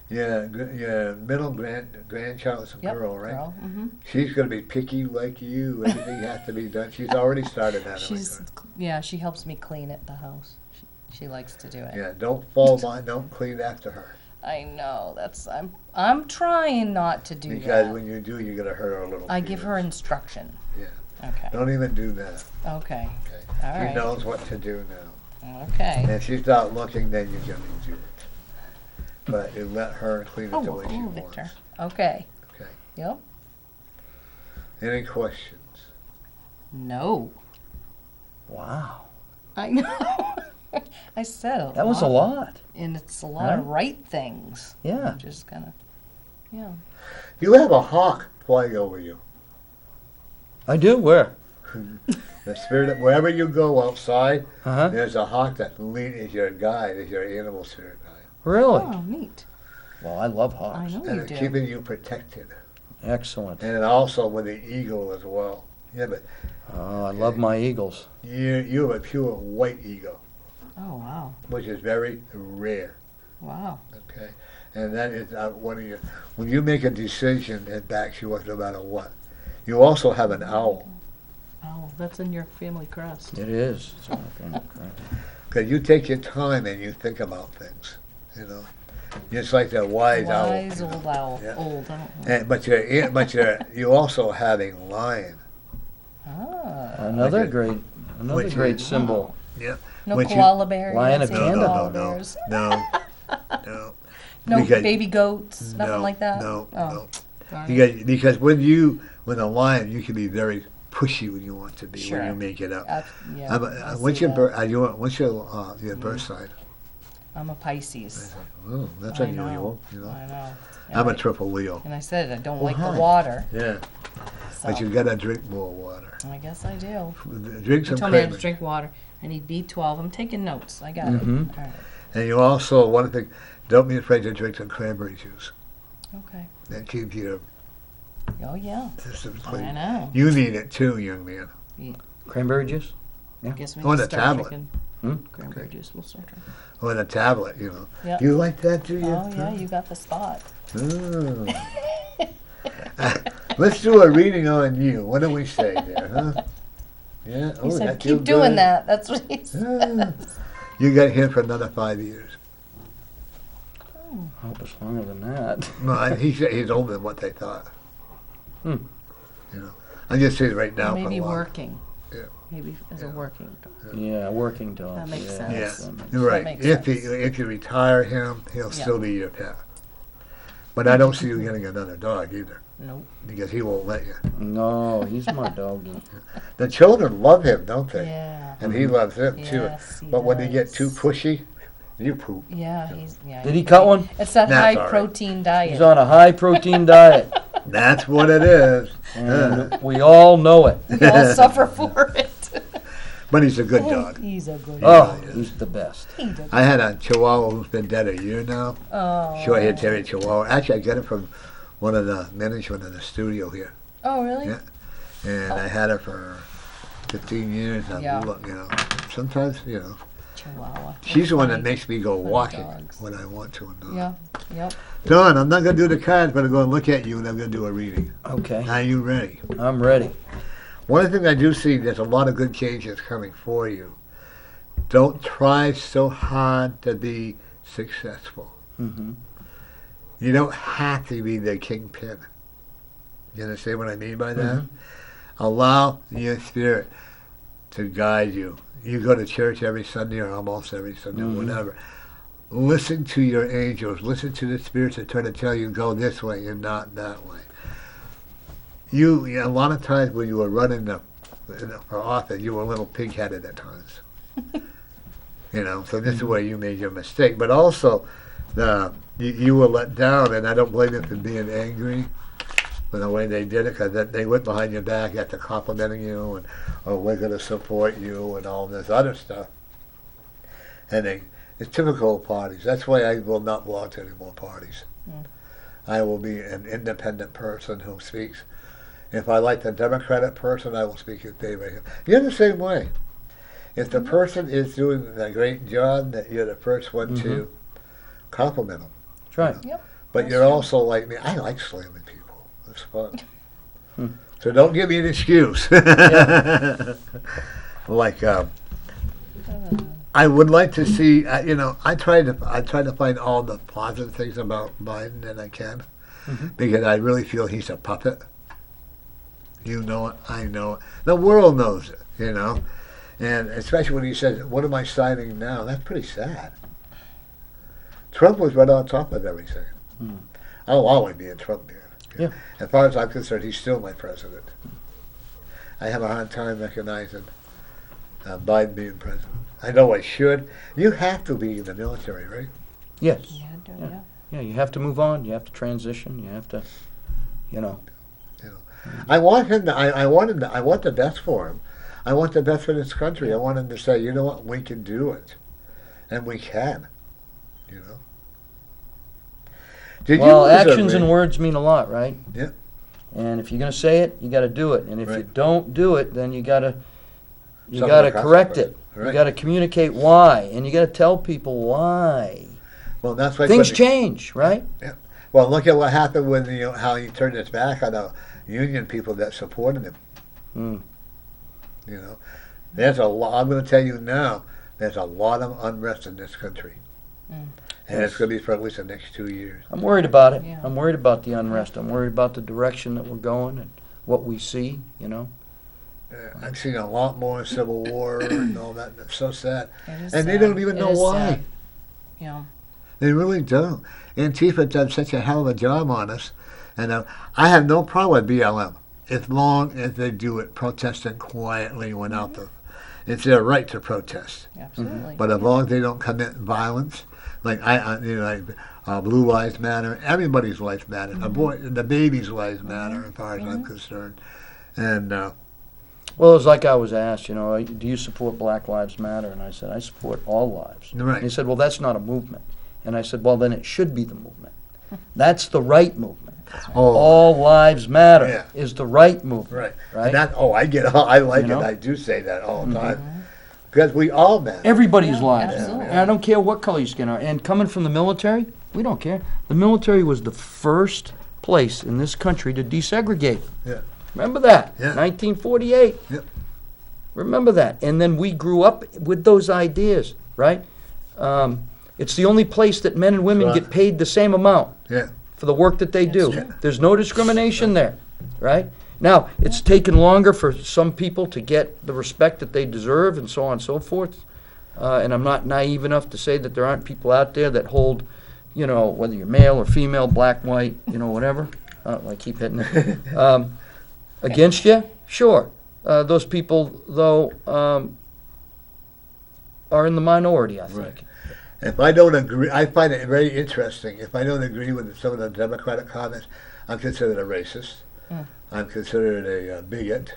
Your middle grandchild is a Yep. girl, right? Girl. Mm-hmm. She's going to be picky like you. Everything has to be done. She's already started that. She helps me clean it, the house. She likes to do it. Yeah, don't fall behind. Don't clean after her. I know. I'm trying not to do Because that. when you do, you're going to hurt her a little. I give her feelings. instruction. Yeah. Okay. Don't even do that. Okay. Okay. All She right. knows what to do now. Okay. And if she's not looking, then you're going to do it. But you let her clean it the way she wants. Victor. Okay. Okay. Yep. Any questions? No. Wow. I know. I said a lot. That was a lot. And it's a lot of Huh? right things. Yeah. I'm just gonna. Yeah. You have a hawk flying over you. I do. Where? The spirit of, wherever you go outside, Uh-huh. there's a hawk that is your guide, is your animal spirit guide. Really? Oh, neat. Well, I love I hawks. know And you it's do. keeping you protected. Excellent. And then also with the eagle as well. Yeah, but Oh, I love my eagles. you have a pure white eagle, Oh wow. which is very rare. Wow. Okay, and that is one of your. When you make a decision, it backs you up no matter what. You also have an owl, Oh, that's in your family crest. It is. It's all okay. because you take your time and you think about things. You know, just like that wise owl. Wise old owl. Yeah. Old. I don't know. And, but you also have a lion. Ah. Another Like a- great, another which great is- symbol. Yeah. No Which you- koala bear. Lion Nancy? of No, No Canada. no, koala no, bears. no, no. No Because- baby goats. Nothing no, like that. No, Oh, no. darn it. Because when a lion, you can be very pushy when you want to be, Sure. when you make it up. Yeah. I What's see your that. birth? What's your birth sign? I'm a Pisces. Oh, that's I unusual. know. You know, I know. I'm a And triple Leo. and I said I don't Well, like hi. the water. Yeah, So but you gotta drink more water. I guess I do. Drink He some told me I had cream. to drink water. I need B12. I'm taking notes. I got Mhm. it. All right. And you also, one thing, don't be afraid to drink some cranberry juice. Okay. That keeps your Oh yeah. system I clean. know. You need it too, young man. Cranberry juice? I guess we On need a to start tablet. drinking Hmm? cranberry juice. We'll start drinking. On a tablet, you know. Yeah. You like that, do you? Oh yeah, you got the spot. Oh. Let's do a reading on you. What do we say there, huh? Yeah. He Oh, said, that "Keep feels doing good. that." That's what he said. Ah. You got him for another 5 years. I hope it's longer than that. No, he's older than what they thought. Hmm. You know, I just say right now. Maybe for a while. working. Yeah. Maybe as a working dog. Yeah, working dog. That makes yeah, sense. Yeah, that makes you're right. makes If sense. if you retire him, he'll Yeah. still be your pet. But I don't see you getting another dog either, Nope. because he won't let you. No, he's my doggy. The children love him, don't they? Yeah. And he loves them too. Yes, he But when they get does. too pushy, you poop. Yeah, he's yeah. Did he cut one? It's that That's high all right. protein diet. He's on a high protein diet, That's what it is. and we all know it. We all suffer for it. But he's a good dog. He's a good Oh, dog. he's the best. He's a I had a Chihuahua who's been dead a year now. Oh. Short-haired terrier Chihuahua. Actually, I got it from one of the management in the studio here. Oh, really? Yeah. And I had her for 15 years. And Yeah. look, you know, sometimes, you know, Chihuahua. she's the one that Funny. makes me go Funny walking dogs. when I want to. And, Yeah. Yep. Don, I'm not going to do the cards, but I'm going to look at you and I'm going to do a reading. Okay, Are you ready? I'm ready. One thing I do see, there's a lot of good changes coming for you. Don't try so hard to be successful. Mm-hmm. You don't have to be the kingpin. You understand what I mean by that? Mhm. Allow your spirit to guide you. You go to church every Sunday or almost every Sunday, Mhm. whatever. Listen to your angels. Listen to the spirits that try to tell you go this way and not that way. You a lot of times when you were running for office, you were a little pig-headed at times. You know, so this is where you made your mistake. But also, you were let down, and I don't blame you for being angry for the way they did it, because they went behind your back after complimenting you, and oh, we're going to support you, and all this other stuff. And it's typical of parties. That's why I will not belong to any more parties. Mm. I will be an independent person who speaks. If I like the Democratic person, I will speak in favor of him. You're the same way. If the person is doing a great job, that you're the first one to compliment them. That's right. Yep. But That's you're true. also like me. I like slamming people. It's fun. Hmm. So don't give me an excuse. Like I would like to see. You know, I try to find all the positive things about Biden that I can, Mhm. because I really feel he's a puppet. You know it. I know it. The world knows it. You know. And especially when he says, "What am I signing now?" That's pretty sad. Trump was right on top of everything. Mm. I'll always be a Trump man. Yeah. As far as I'm concerned, he's still my president. I have a hard time recognizing Biden being president. I know I should. You have to be in the military, right? Yes. Yeah, Yeah. Yeah, you have to move on. You have to transition. You have to, you know. I want him to. I want him to. I want the best for him. I want the best for this country. I want him to say, you know what, we can do it, and we can. You know. Did Well, you lose a actions and ring? words mean a lot, right? Yeah. And if you're going to say it, you got to do it. And if you Right. don't do it, then you got to Something got to across correct the it. board. You got to communicate why, and you got to tell people why. Well, that's like Things when change, right? Well, look at what happened when how he turned his back on the union people that supported him. Mm. You know, there's a lot. I'm going to tell you now. There's a lot of unrest in this country, Mm. and it's going to be for at least the next 2 years. I'm worried about it. Yeah. I'm worried about the unrest. I'm worried about the direction that we're going and what we see, you know. I've seen a lot more civil war and all that. And it's so sad, It is and they sad. don't even It know is why. sad. Yeah. They really don't. Antifa done such a hell of a job on us, and I have no problem with BLM as long as they do it protesting quietly without the. It's their right to protest, Absolutely. but as long as they don't commit violence, like Blue Lives Matter. Everybody's lives matter. The baby's lives matter, as far as I'm concerned. And Well, it's like I was asked, do you support Black Lives Matter? And I said, I support all lives. Right. And he said, well, that's not a movement. And I said, well, then it should be the movement. That's the right movement. All lives matter is the right movement. Right. And I get it. I like You know? it. I do say that all the time. Because we all matter. Everybody's Yeah, lives. absolutely. And I don't care what color your skin are. And coming from the military, we don't care. The military was the first place in this country to desegregate. Yeah. Remember that? Yeah. 1948. Yep. Remember that. And then we grew up with those ideas, right? It's the only place that men and women Right. get paid the same amount Yeah. for the work that they do. true. There's no discrimination there, right? Now, it's taken longer for some people to get the respect that they deserve and so on and so forth. And I'm not naive enough to say that there aren't people out there that hold, whether you're male or female, black, white, whatever. I keep hitting it. Against you? Sure. Those people, though, are in the minority, I think. Right. If I don't agree, I find it very interesting. If I don't agree with some of the Democratic comments, I'm considered a racist. I'm considered a bigot,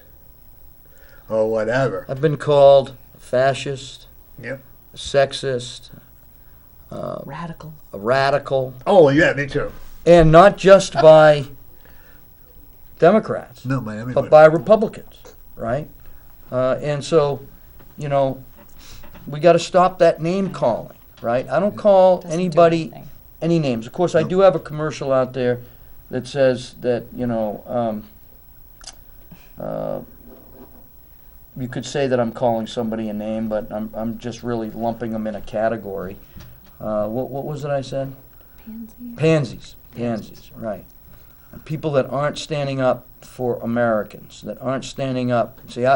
or whatever. I've been called a fascist, Yep. a sexist, Radical. a radical, Oh yeah, me too. and not just by Democrats, No, by everybody. but by Republicans, right? And so, we got to stop that name calling, right? I don't call Doesn't do anybody anything. any names. Of course, I do have a commercial out there that says that, you could say that I'm calling somebody a name, but I'm just really lumping them in a category. What was it I said? Pansies, right. And people that aren't standing up for Americans, that aren't standing up. See,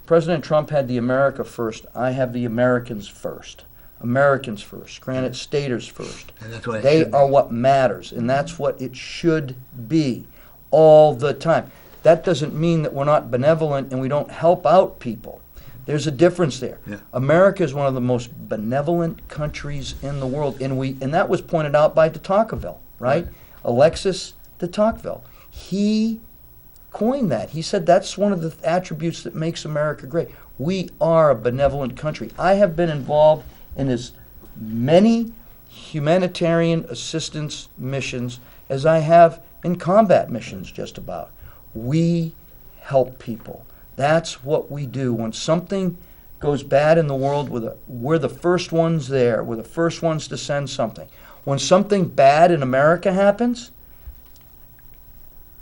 President Trump had the America first. I have the Americans first. Americans first. Granite Staters first. And that's what it They should be. are what matters, and that's what it should be all the time. That doesn't mean that we're not benevolent and we don't help out people. There's a difference there. Yeah. America is one of the most benevolent countries in the world, and that was pointed out by de Tocqueville, right? Alexis de Tocqueville. He coined that. He said that's one of the attributes that makes America great. We are a benevolent country. I have been involved in as many humanitarian assistance missions as I have in combat missions, just about. We help people. That's what we do. When something goes bad in the world, we're the first ones there. We're the first ones to send something. When something bad in America happens,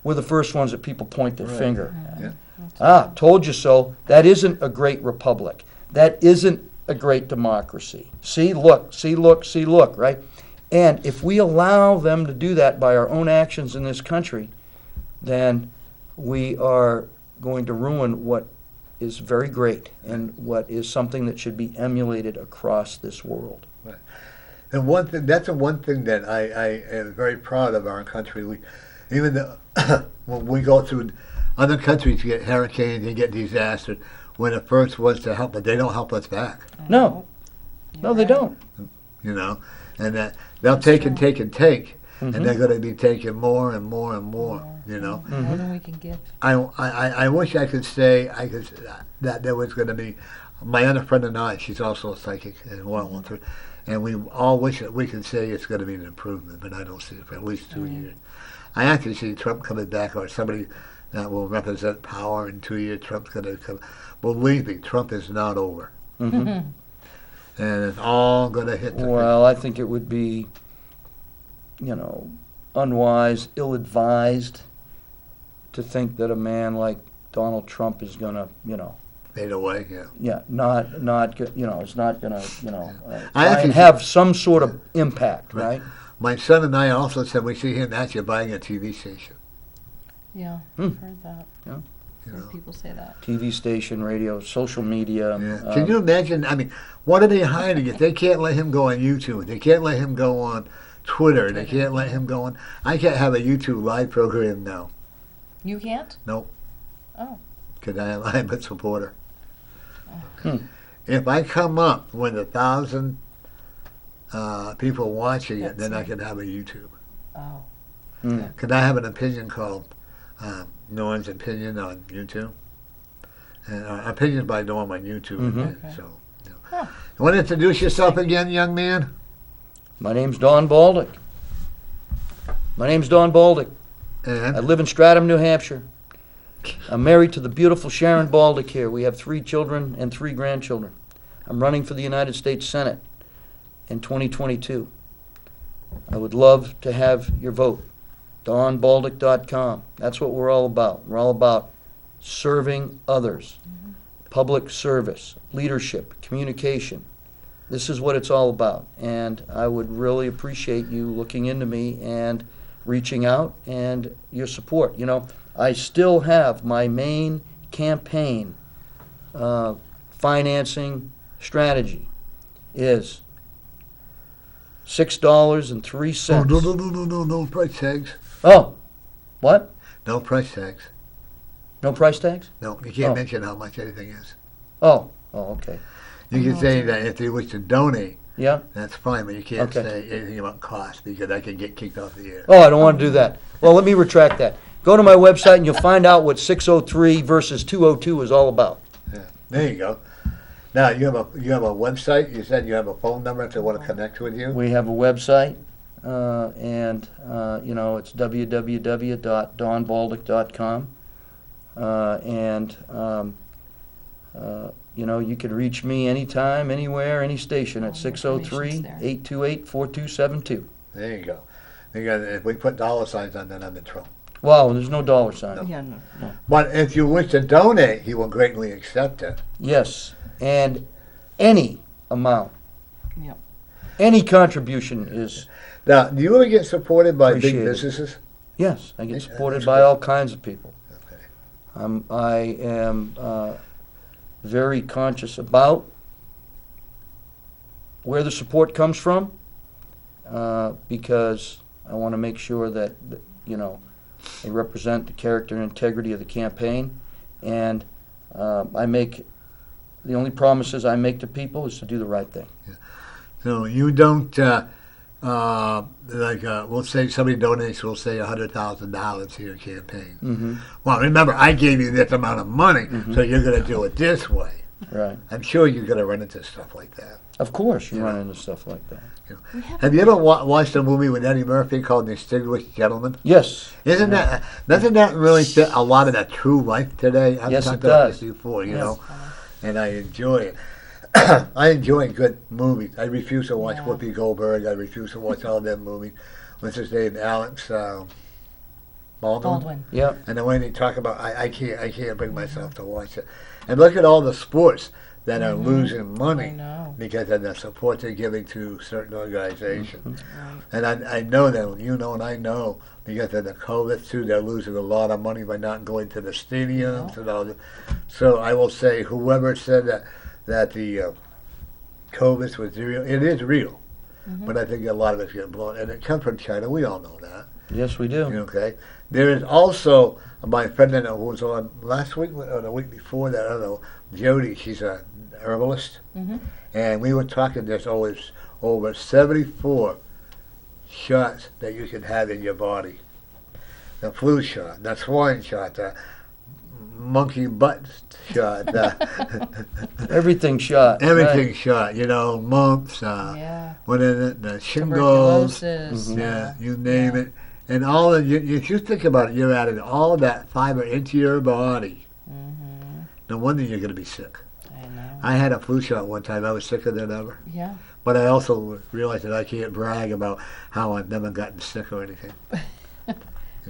we're the first ones that people point their finger at. Yeah. Told you so. That isn't a great republic. That isn't a great democracy. See, look, right? And if we allow them to do that by our own actions in this country, then we are going to ruin what is very great and what is something that should be emulated across this world. And that's the one thing that I am very proud of our country. Even though when we go through other countries get hurricanes and get disasters, we're the first ones to help, but they don't help us back. No, they don't. And that they'll take and take and take, Mhm. and they're going to be taking more and more and more. More than we can give. I wish I could say that there was going to be. My other friend and I, she's also a psychic and well, and we all wish that we could say it's going to be an improvement, but I don't see it for at least 2 years. I actually see Trump coming back, or somebody that will represent power in 2 years. Trump's going to come. Believe me, Trump is not over, Mhm. and it's all going to hit the. Well, I think it would be, unwise, ill-advised to think that a man like Donald Trump is going to, fade away. Yeah. is not going to, I try actually- and have some sort of impact, right? My son and I also said we see him actually buying a TV station. Yeah, Hmm. I've heard that. You know. Heard people say that. TV station, radio, social media. Yeah. Can you imagine? I mean, what are they hiding if they can't let him go on YouTube? They can't let him go on Twitter. They can't let him go on. I can't have a YouTube live program now. You can't? Nope. Oh. Because I'm a supporter. Hmm. If I come up with 1,000 people watching it, then I That's can have a YouTube. Oh. Mm. Because I have an opinion called Norman's Opinion on YouTube. And opinions by Norm on YouTube. Mhm. And Okay. so, you know. Huh. You want to introduce yourself again, young man? My name's Don Bolduc. My name's Don Bolduc. I And live in Stratham, New Hampshire. I'm married to the beautiful Sharon Bolduc here. We have 3 children and 3 grandchildren. I'm running for the United States Senate in 2022. I would love to have your vote. DonBolduc.com. That's what we're all about. We're all about serving others, public service, leadership, communication. This is what it's all about. And I would really appreciate you looking into me and reaching out and your support. You know, I still have my main campaign financing strategy is $6.03. no price tags. Oh, what? No price tags. No price tags? No, you can't Oh. mention how much anything is. Oh, okay. You can say that if they wish to donate, Yeah? that's fine, but you can't Okay. say anything about cost because I can get kicked off the air. Oh, I don't want to do that. Well, let me retract that. Go to my website and you'll find out what 603 versus 202 is all about. There you go. Now you have a website. You said you have a phone number if they want to connect with you. We have a website, and you know, it's www.donbaldic.com. You know, you can reach me anytime, anywhere, any station at All the information's there. 603-828-4272. There you go. Because if we put dollar signs on that, I'm in trouble. Wow, there's no dollar sign. Yeah, no. But if you wish to donate, he will greatly accept it. Yes, and any amount, Yep. any contribution is, Now, do you ever get supported by big Appreciate it. businesses? yes, I get Yeah, supported that's by good. all kinds of people. Okay. I am very conscious about where the support comes from, because I want to make sure that, you know, they represent the character and integrity of the campaign. And the only promises I make to people is to do the right thing. So you don't, we'll say somebody donates, we'll say $100,000 to your campaign. Mm-hmm. Well, remember, I gave you this amount of money, so you're going to do it this way. Right. I'm sure you're going to run into stuff like that. Of course, you Yeah. run into stuff like that. We have Have you ever watched a movie with Eddie Murphy called Distinguished Gentleman? Yes. Doesn't that really fit a lot of the true life today? I've Yes, talked it about does. this before, you Yes. know, and I enjoy it. I enjoy good movies. I refuse to watch Yeah. Whoopi Goldberg. I refuse to watch all them movies. What's his name? Alex Baldwin. Baldwin. Yeah. And the way they talk about, I can't bring myself to watch it. And look at all the sports that are losing I money know. because of the support they're giving to certain organizations. Right. And I know that, you know, and I know because of the COVID too, they're losing a lot of money by not going to the stadiums and all that. So I will say, whoever said that the COVID was real, it is real. But I think a lot of it's getting blown. And it comes from China. We all know that. Yes, we do. Okay. There is also my friend that was on last week or the week before that, I don't know, Jody, she's a herbalist. Mhm. And we were talking, there's always over 74 shots that you can have in your body. The flu shot, the swine shot, the monkey butt shot, Everything shot. everything shot, you know, mumps, Yeah. what is it, the shingles, Tuberculosis. yeah, you name it. And all of you, if you think about it, you're adding all of that fiber into your body. Mm-hmm. No wonder you're going to be sick. I know. I had a flu shot one time. I was sicker than ever. Yeah. But I also realized that I can't brag about how I've never gotten sick or anything.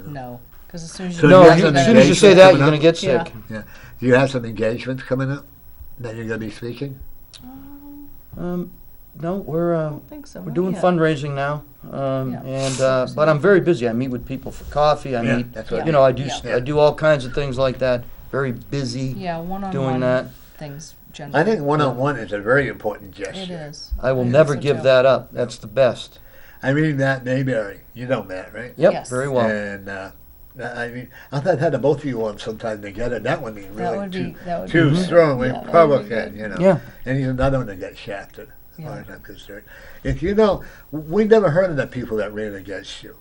No. Because as soon as So you No, you as have some soon as you say engagement that, coming you're going to up? get Yeah. sick. Do you have some engagements coming up that you're going to be speaking? No, we're I don't think so. we're not doing yet. fundraising now, Yeah. and but I'm very busy. I meet with people for coffee. I meet, that's what Yeah. you know, I do Yeah. I do all kinds of things like that. Very busy Yeah, one-on-one doing that. things generally. I think one-on-one is a very important gesture. It is. I will I never think so, give too. that up. That's the best. I mean, Matt Mayberry. You know Matt, right? Yep, Yes. very well. And I mean, I thought had the both of you on sometime together. That would be really That would be. That would too be. strong Yeah, that would be Republican, good. you know. Yeah. And he's another one that got shafted. far as I'm concerned. If you know, we never heard of the people that ran against you.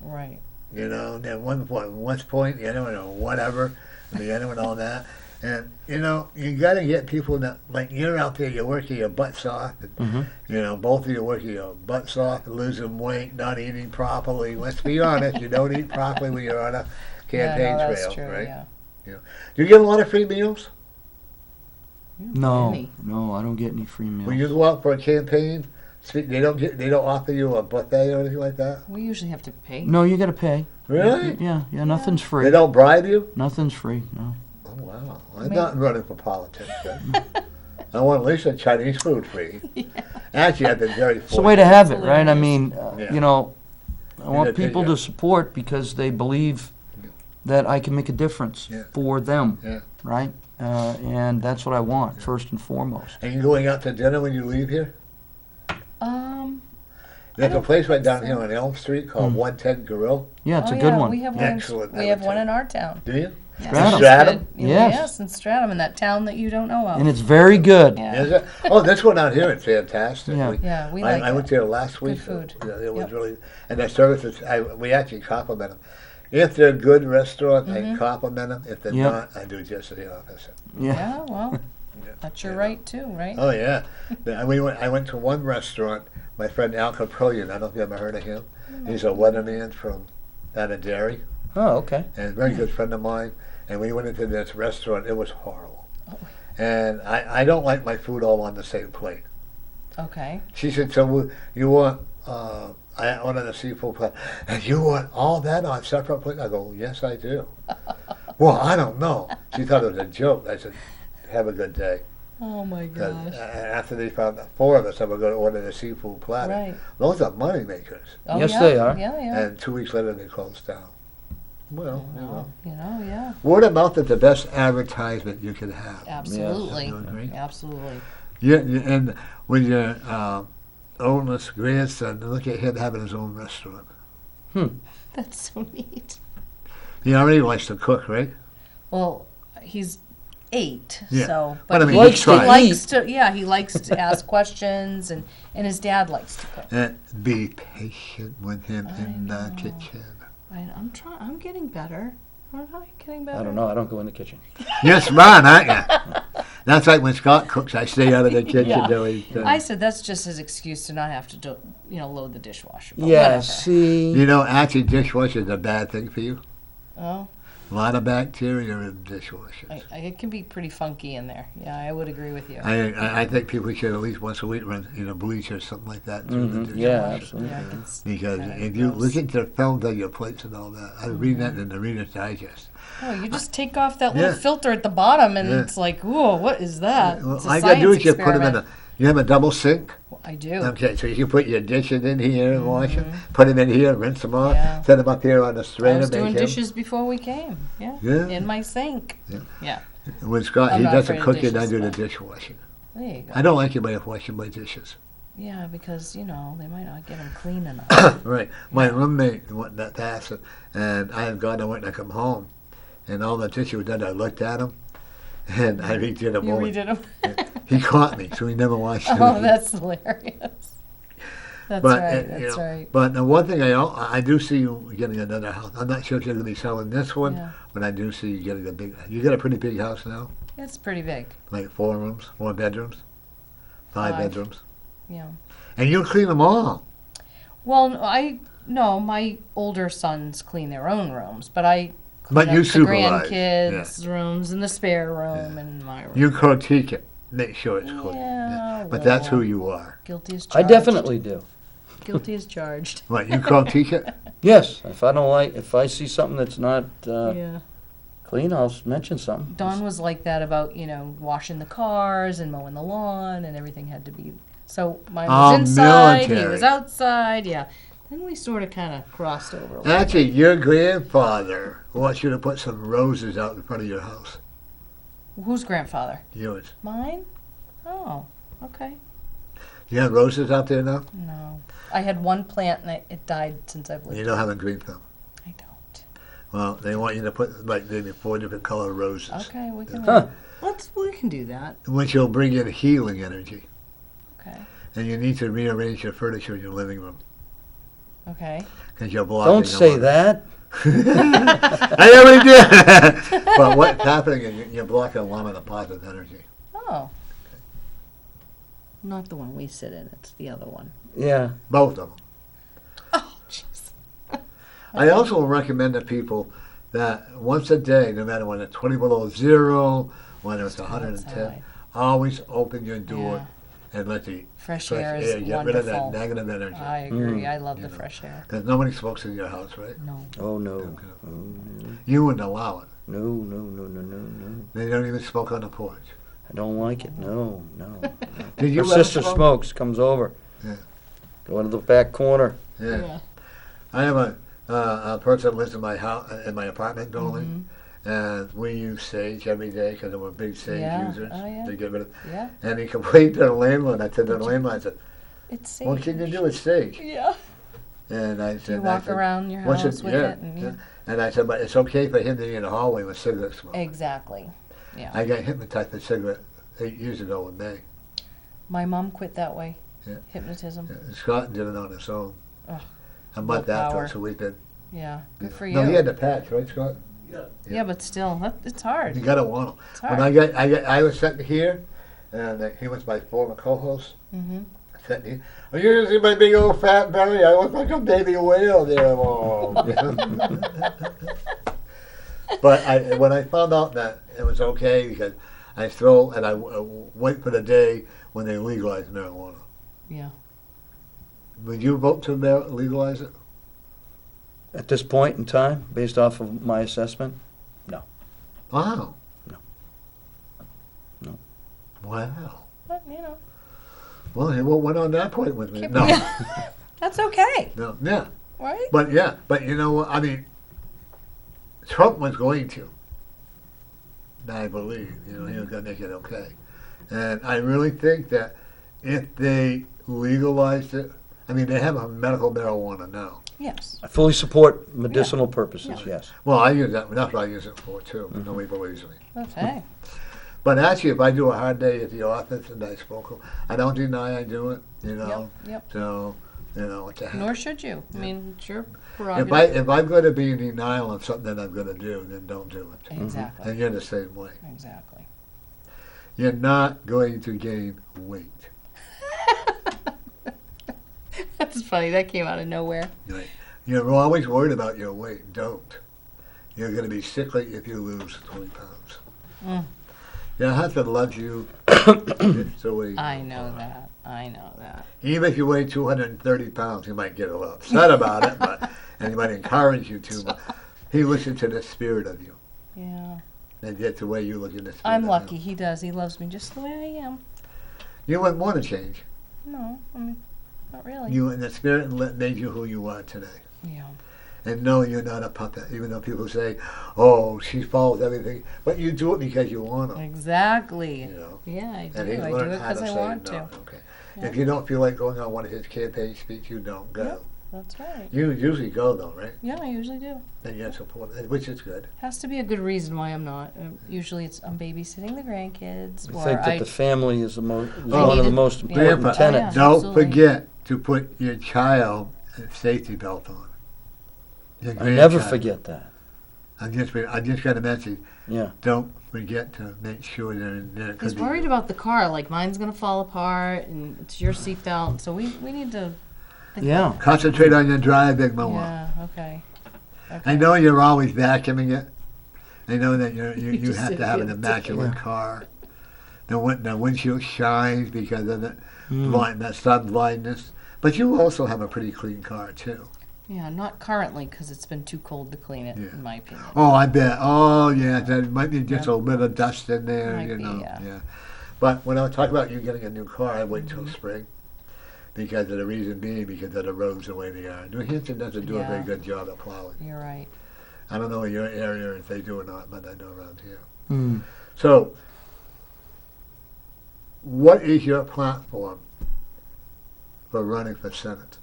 Right. You know, at one point, you know, or whatever, the end and all that. And, you know, you got to get people that, like, you're out there, you're working your butts off. And, you know, both of you working your butts off, losing weight, not eating properly. Let's be honest, you don't eat properly when you're on a campaign that's trail, true, right? Yeah. You know. Do you get a lot of free meals? No, Any. no, I don't get any free meals. When you go out for a campaign, they don't offer you a buffet or anything like that? We usually have to pay. No, you got to pay. Really? Yeah, nothing's free. They don't bribe you? Nothing's free. No. Oh, wow. I'm not running for politics. Then. I want at least a Chinese food free. Actually, I've been very fortunate. It's the way to have it, right? I hilarious. mean, Yeah. you know, I want that they- people yeah. to support because they believe that I can make a difference Yeah. for them, Yeah. right? And that's what I want, first and foremost. Are you going out to dinner when you leave here? There's a don't place right think down so. here on Elm Street called 110 Grill. Yeah, it's Oh, a good yeah, one. We have Excellent, one. I We have would one say. in our town. Do you? Yes, Stratham. it's Stratham? good. Yes. Yes, in Stratham, in that town that you don't know of. And it's very good. Yeah. Is it? Oh, this one out here is fantastic. Yeah. Yeah, we I, like I went it. there last week. food. It was Yep. really, and the services, we actually compliment them. If they're a good restaurant, I compliment them. If they're Yep. not, I do just the opposite. Yeah. Yeah, well, Yeah. that's your You right too, right? Oh yeah, I went to one restaurant. My friend Al Caprolian, I don't know if you ever heard of him. He's a weatherman from out of Derry, Oh, okay. and a very good friend of mine. And we went into this restaurant. It was horrible, and I don't like my food all on the same plate. Okay. She said, "So you want?" I ordered a seafood plate, and you want all that on separate plates? I go, "Yes, I do." Well, I don't know. She thought it was a joke. I said, "Have a good day." Oh my 'Cause, gosh. after they found the four of us that were going to order the seafood platter, Right. those are money makers. Oh, Yes, yeah. they are. Yeah, yeah. And 2 weeks later, they closed down. Well, you know. Yeah. Word of mouth is the best advertisement you can have. Absolutely. You agree? Absolutely. And when your oldest grandson, look at him having his own restaurant. That's so neat. He already likes to cook, right? Well, he's 8, Yeah. so But I mean, he he's trying. likes to. Yeah, he likes to ask questions, and his dad likes to cook. And be patient with him in the know. kitchen. I'm trying. I'm getting better. Aren't I getting better? I don't know. I don't go in the kitchen. You're smart, aren't you? That's like when Scott cooks, I stay out of the kitchen Yeah. doing I said that's just his excuse to not have to do, load the dishwasher. But Yeah, whatever. see. You know, actually, dishwasher is a bad thing for you. Oh, A lot of bacteria in dishwashers. it can be pretty funky in there. Yeah, I would agree with you. I think people should at least once a week run, bleach or something like that through the dishwasher. Yeah, absolutely. Yeah, it's Because kinda if you gross. listen to the films on your plates and all that, I read that in the Reader's Digest. Oh, you just take off that little Yeah. filter at the bottom, and Yeah. it's like, whoa, what is that? Well, It's a all you gotta do science is you put them in experiment. you have a double sink. I do. Okay, so you can put your dishes in here and wash them, put them in here, rinse them off, Yeah. set them up here on the I strainer. was doing make 'em. dishes before we came. Yeah. Yeah. In my sink. Yeah. Yeah. When Scott, I'm he not doesn't afraid of cook it, I dishes, do the but- dishwashing. There you go. I don't like anybody washing my dishes. Yeah, because they might not get them clean enough. Right. My roommate went that task, and I had gone, I went and I come home, and all the dishes were done. I looked at them, and I redid them You all. redid them. He caught me, so he never washed them. Oh, that's hilarious. That's But, right. you That's know, right. But the one thing I do see you getting another house. I'm not sure if you're going to be selling this one, Yeah. but I do see you getting a big. You got a pretty big house now, It's pretty big. like 4 rooms, 4 bedrooms, 5 5. bedrooms, Yeah. and you clean them all. Well, no, my older sons clean their own rooms, but I clean But up you the supervise, grandkids' rooms and the spare room and my room. You critique it, make sure it's clean. Yeah, But that's who well. you are. Guilty as I charged. definitely do. Guilty as charged. What, you critique it? Yes. If I see something that's not Yeah. clean, I'll mention something. Don was like that about, washing the cars and mowing the lawn, and everything had to be. So mine was Oh, inside, he military. was outside, yeah. Then we sort of kind of crossed over a little. Actually, your grandfather wants you to put some roses out in front of your house. Whose grandfather? Yours. Mine? Oh, okay. You have roses out there now? No. I had one plant and it died since I've lived You here. don't have a green thumb. I don't. Well, they want you to put like maybe 4 different color roses, Okay, we can Huh. we can do that. which will bring in healing energy. Okay. and you need to rearrange your furniture in your living room Okay. because you're blocking. Don't say that. I already did. But what's happening is you're blocking a lot of the positive energy. Oh. Not the one we sit in. It's the other one. Yeah. Both of them. Oh, jeez. I also recommend to people that once a day, no matter when it's 20 below zero, when it's 110, outside. always open your door Yeah. and let the Fresh air is get rid of that wonderful. negative energy. I agree. Mm. I love You the know. fresh air. Because nobody smokes in your house, right? No. Oh no. Okay. Oh, no. You wouldn't allow it. No, no, no, no, no, no. They don't even smoke on the porch. I don't like it. No, no. Did you Her ever sister smoke? smokes, comes over. Yeah. Go into the back corner. Yeah. I have a person that lives in my house, in my apartment building, and we use sage every day because we're big sage Yeah. users Oh, yeah. to get rid of. Yeah. And he complained to the landlord. I said to the landlord, I said, It's safe. "What can you do with sage?" Yeah. And I You said, walk around your "What's house with yeah, it. And yeah." And I said, "But it's okay for him to be in the hallway with cigarette smoke." Exactly. Yeah. I got hypnotized with cigarette 8 years ago with May. My mom quit that way. Yeah. Hypnotism. Yeah, and Scott did it on his own. Ugh. A month after, Willpower. so we've been. Yeah. Good for you. No, he had the patch, right, Scott? Yeah, but still, it's hard. You gotta want him. It's When hard. I was sitting here, and he was my former co-host. Mm-hmm. Sitting here. Oh, you see my big old fat belly? I look like a baby whale there. Oh. But when I found out that it was okay, because I wait for the day when they legalize marijuana. Yeah. Would you vote to legalize it? At this point in time, based off of my assessment, Wow. No. No. Wow. But, you know. Well, he went on that point with me. Keep- No. That's okay, No. Yeah. right? But you know what? I mean, Trump was going to. I believe, he was going to make it okay. And I really think that if they legalized it, I mean, they have a medical marijuana now. Yes. I fully support medicinal purposes, Yeah. yes. Well, I use that. That's what I use it for too. Nobody believes me. Okay. But actually, if I do a hard day at the office and I smoke, I don't deny I do it. Yep. Yep. So, what the heck. Nor should you. I mean, it's your If prerogative. if I'm going to be in denial on something that I'm going to do, then don't do it. Exactly. And you're the same way. Exactly. You're not going to gain weight. That's funny. That came out of nowhere. Right. You're always worried about your weight. Don't. You're going to be sickly if you lose 20 pounds. Mm. Your husband loves you. It's the way you I are. know that. I know that. Even if you weigh 230 pounds, he might get a little upset about it, and he might encourage you to. But he listens to the spirit of you, Yeah. and that's the way you look in the spirit. I'm of lucky. him. He does. He loves me just the way I am. You wouldn't want to change. No, I mean, not really. You and the spirit made you who you are today. Yeah. And no, you're not a puppet. Even though people say, "Oh, she follows everything," but you do it because you want to. Exactly. You know. Yeah, I do. And he's I do learned it how because to I say want no. to. Okay. Yeah. If you don't feel like going on one of his campaign speeches, you don't go. Yep. That's right. You usually go though, right? Yeah, I usually do. And you support it, which is good. Has to be a good reason why I'm not. Usually it's I'm babysitting the grandkids, I or think that I. the family is one Oh. of the most Yeah. important Grandpa, tenets. Yeah. don't absolutely. forget to put your child a safety belt on. Your I never grandchild. forget that. I just got a message. Yeah. Don't forget to make sure they're. He's worried about the car, like mine's gonna fall apart, and it's your seatbelt. So we need to. think Yeah. Concentrate on your drive, Big Mama. Yeah. Okay. I know you're always vacuuming it. I know that you just have sit to have an here and immaculate Yeah. car. The windshield shines because of the Mm. that sun blindness. But you also have a pretty clean car too. Yeah, not currently because it's been too cold to clean it, Yeah. in my opinion. Oh, I bet. Oh, yeah. There might be just Yeah. a little dust in there, Might you be, know. yeah. But when I talk about you getting a new car, I wait Mm-hmm. till spring. Because of the reason being, because of the roads the way they are. New Hampshire doesn't do a very Yeah. good job at plowing. You're right. I don't know in your area if they do or not, but I know around here. Mm. So, what is your platform for running for Senate?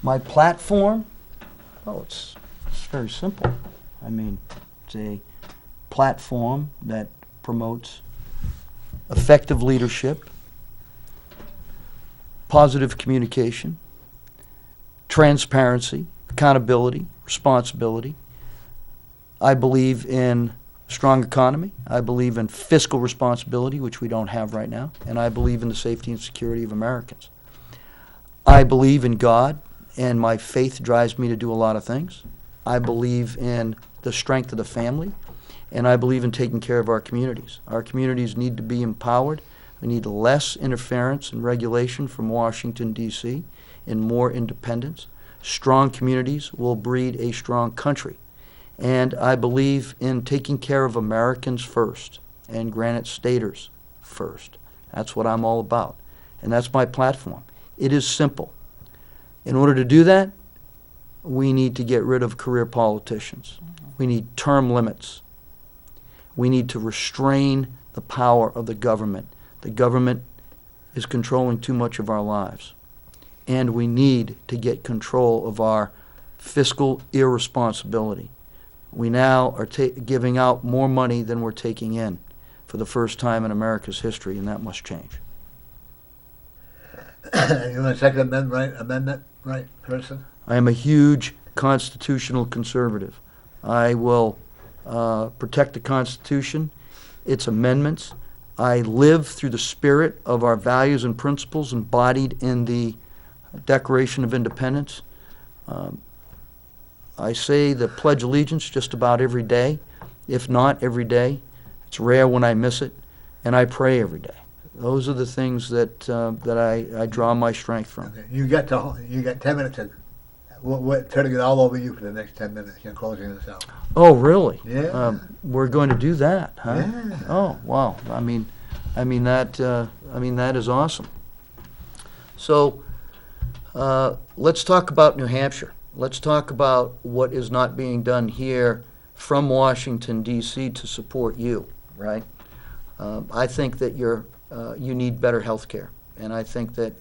My platform? Oh, it's very simple. I mean, it's a platform that promotes effective leadership, positive communication, transparency, accountability, responsibility. I believe in a strong economy. I believe in fiscal responsibility, which we don't have right now. And I believe in the safety and security of Americans. I believe in God, and my faith drives me to do a lot of things. I believe in the strength of the family, and I believe in taking care of our communities. Our communities need to be empowered. We need less interference and regulation from Washington, D.C., and more independence. Strong communities will breed a strong country. And I believe in taking care of Americans first and Granite Staters first. That's what I'm all about. And that's my platform. It is simple. In order to do that, we need to get rid of career politicians. We need term limits. We need to restrain the power of the government. The government is controlling too much of our lives. And we need to get control of our fiscal irresponsibility. We now are giving out more money than we're taking in for the first time in America's history, and that must change. You want a second amendment, right, person? I am a huge constitutional conservative. I will protect the Constitution, its amendments. I live through the spirit of our values and principles embodied in the Declaration of Independence. I say the Pledge of Allegiance just about every day, if not every day. It's rare when I miss it, and I pray every day. Those are the things that I draw my strength from. Okay. You got 10 minutes. We're turning it all over you for the next 10 minutes. You're closing this out. Oh, really? Yeah. We're going to do that, huh? Yeah. Oh, wow. I mean that is awesome. So, let's talk about New Hampshire. Let's talk about what is not being done here from Washington, D.C. to support you, right? I think that you need better health care. And I think that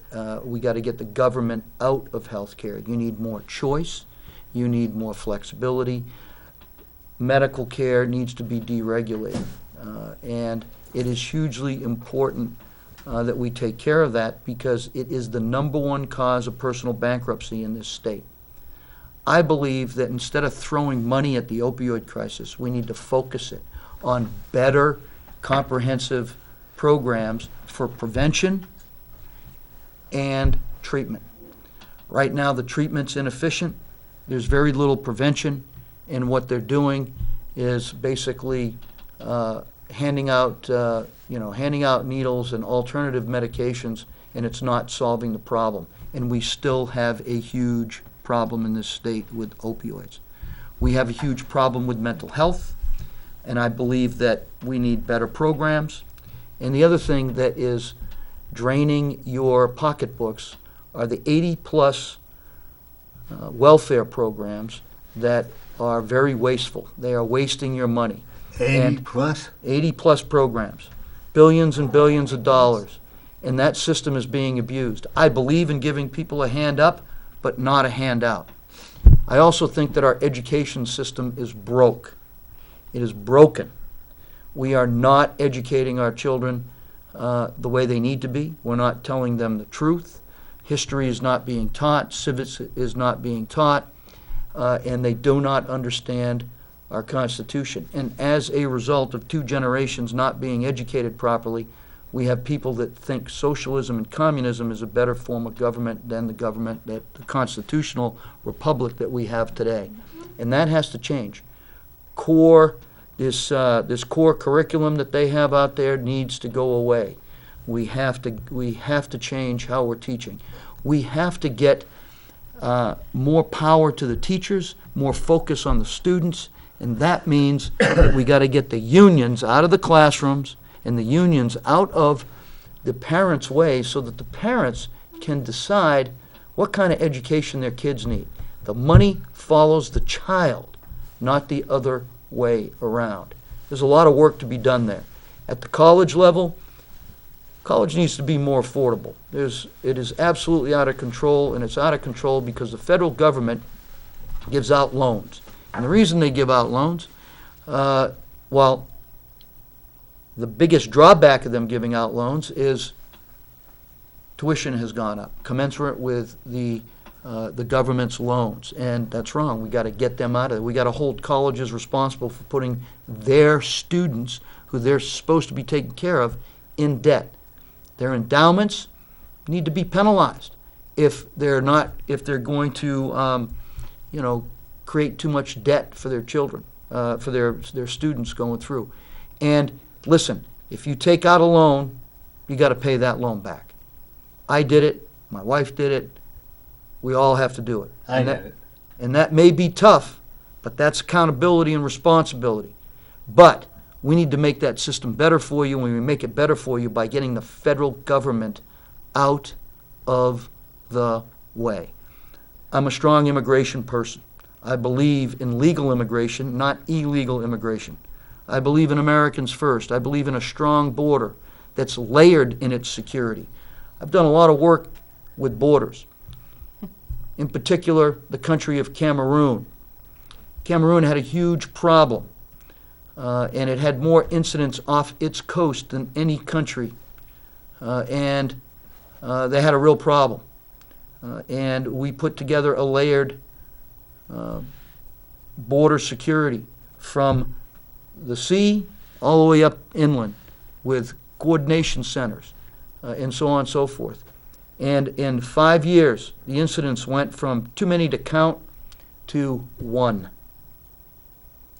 we got to get the government out of health care. You need more choice. You need more flexibility. Medical care needs to be deregulated. And it is hugely important that we take care of that because it is the #1 cause of personal bankruptcy in this state. I believe that instead of throwing money at the opioid crisis, we need to focus it on better, comprehensive programs for prevention and treatment. Right now, the treatment's inefficient. There's very little prevention, and what they're doing is basically handing out needles and alternative medications, and it's not solving the problem. And we still have a huge problem in this state with opioids. We have a huge problem with mental health, and I believe that we need better programs. And the other thing that is draining your pocketbooks are the 80-plus welfare programs that are very wasteful. They are wasting your money. 80 plus? 80-plus programs, billions and billions of dollars, and that system is being abused. I believe in giving people a hand up, but not a handout. I also think that our education system is broke. It is broken. We are not educating our children the way they need to be. We're not telling them the truth. History is not being taught. Civics is not being taught. And they do not understand our Constitution. And as a result of 2 generations not being educated properly, we have people that think socialism and communism is a better form of government than the constitutional republic that we have today. And that has to change. This core curriculum that they have out there needs to go away. We have to change how we're teaching. We have to get more power to the teachers, more focus on the students, and that means that we got to get the unions out of the classrooms and the unions out of the parents' way so that the parents can decide what kind of education their kids need. The money follows the child, not the other way around. There's a lot of work to be done there. At the college level, college needs to be more affordable. It is absolutely out of control, and it's out of control because the federal government gives out loans. And the reason they give out loans, the biggest drawback of them giving out loans is tuition has gone up, commensurate with the government's loans, and that's wrong. We got to get them out of it. We got to hold colleges responsible for putting their students, who they're supposed to be taking care of, in debt. Their endowments need to be penalized if they're going to, create too much debt for their children, for their students going through. And listen, if you take out a loan, you got to pay that loan back. I did it. My wife did it. We all have to do it. I did it. And that may be tough, but that's accountability and responsibility. But we need to make that system better for you, and we make it better for you by getting the federal government out of the way. I'm a strong immigration person. I believe in legal immigration, not illegal immigration. I believe in Americans first. I believe in a strong border that's layered in its security. I've done a lot of work with borders. In particular, the country of Cameroon. Cameroon had a huge problem, and it had more incidents off its coast than any country, and they had a real problem. And we put together a layered border security from the sea all the way up inland with coordination centers and so on and so forth. And in 5 years, the incidents went from too many to count to 1.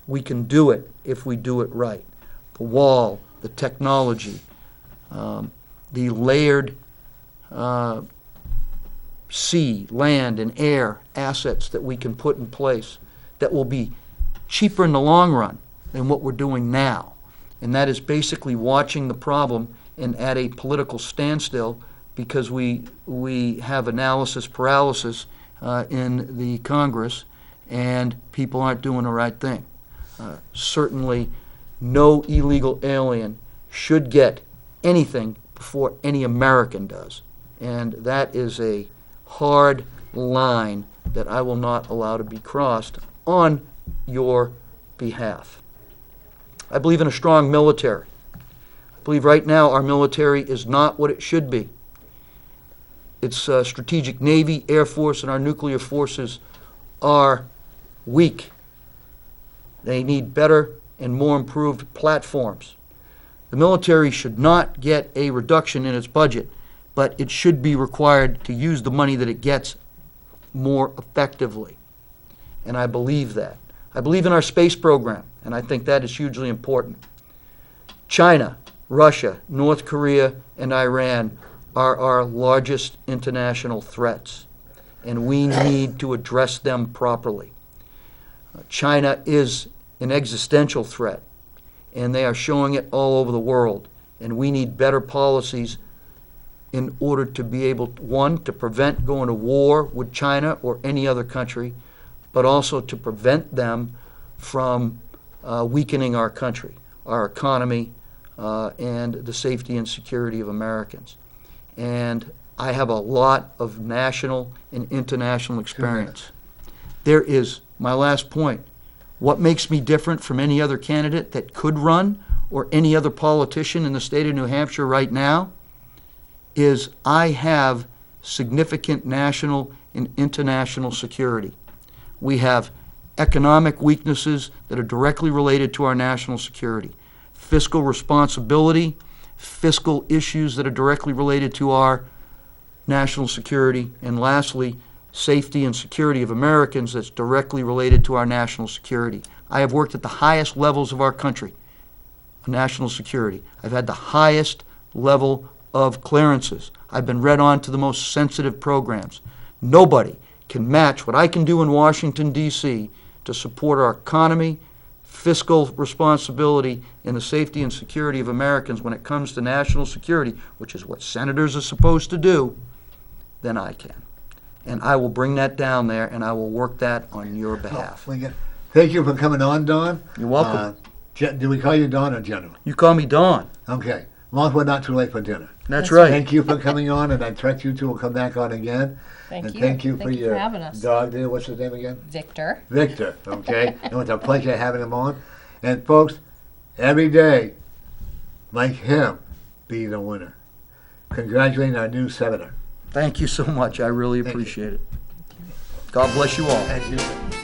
We can do it if we do it right. The wall, the technology, the layered sea, land, and air assets that we can put in place that will be cheaper in the long run than what we're doing now. And that is basically watching the problem and at a political standstill because we have analysis paralysis in the Congress and people aren't doing the right thing. Certainly no illegal alien should get anything before any American does. And that is a hard line that I will not allow to be crossed on your behalf. I believe in a strong military. I believe right now our military is not what it should be. Its strategic Navy, Air Force, and our nuclear forces are weak. They need better and more improved platforms. The military should not get a reduction in its budget, but it should be required to use the money that it gets more effectively. And I believe that. I believe in our space program, and I think that is hugely important. China, Russia, North Korea, and Iran are our largest international threats, and we need to address them properly. China is an existential threat, and they are showing it all over the world, and we need better policies in order to be able, one, to prevent going to war with China or any other country, but also to prevent them from weakening our country, our economy, and the safety and security of Americans. And I have a lot of national and international experience. There is, my last point, what makes me different from any other candidate that could run or any other politician in the state of New Hampshire right now is I have significant national and international security. We have economic weaknesses that are directly related to our national security, fiscal responsibility, fiscal issues that are directly related to our national security, and lastly, safety and security of Americans that's directly related to our national security. I have worked at the highest levels of our country, national security. I've had the highest level of clearances. I've been read on to the most sensitive programs. Nobody can match what I can do in Washington, D.C. to support our economy, fiscal responsibility, and the safety and security of Americans when it comes to national security, which is what senators are supposed to do, than I can. And I will bring that down there, and I will work that on your behalf. Thank you for coming on, Don. You're welcome. Do we call you Don or General? You call me Don. Okay. Long as we're not too late for dinner. That's right. Thank you for coming on, and I trust you two will come back on again. Thank and you. Thank you for your having us. dog there. What's his name again? Victor. Victor, okay? It was a pleasure having him on. And folks, every day, like him, be the winner. congratulating our new senator. Thank you so much. I really Thank you. appreciate it. God bless you all. And you.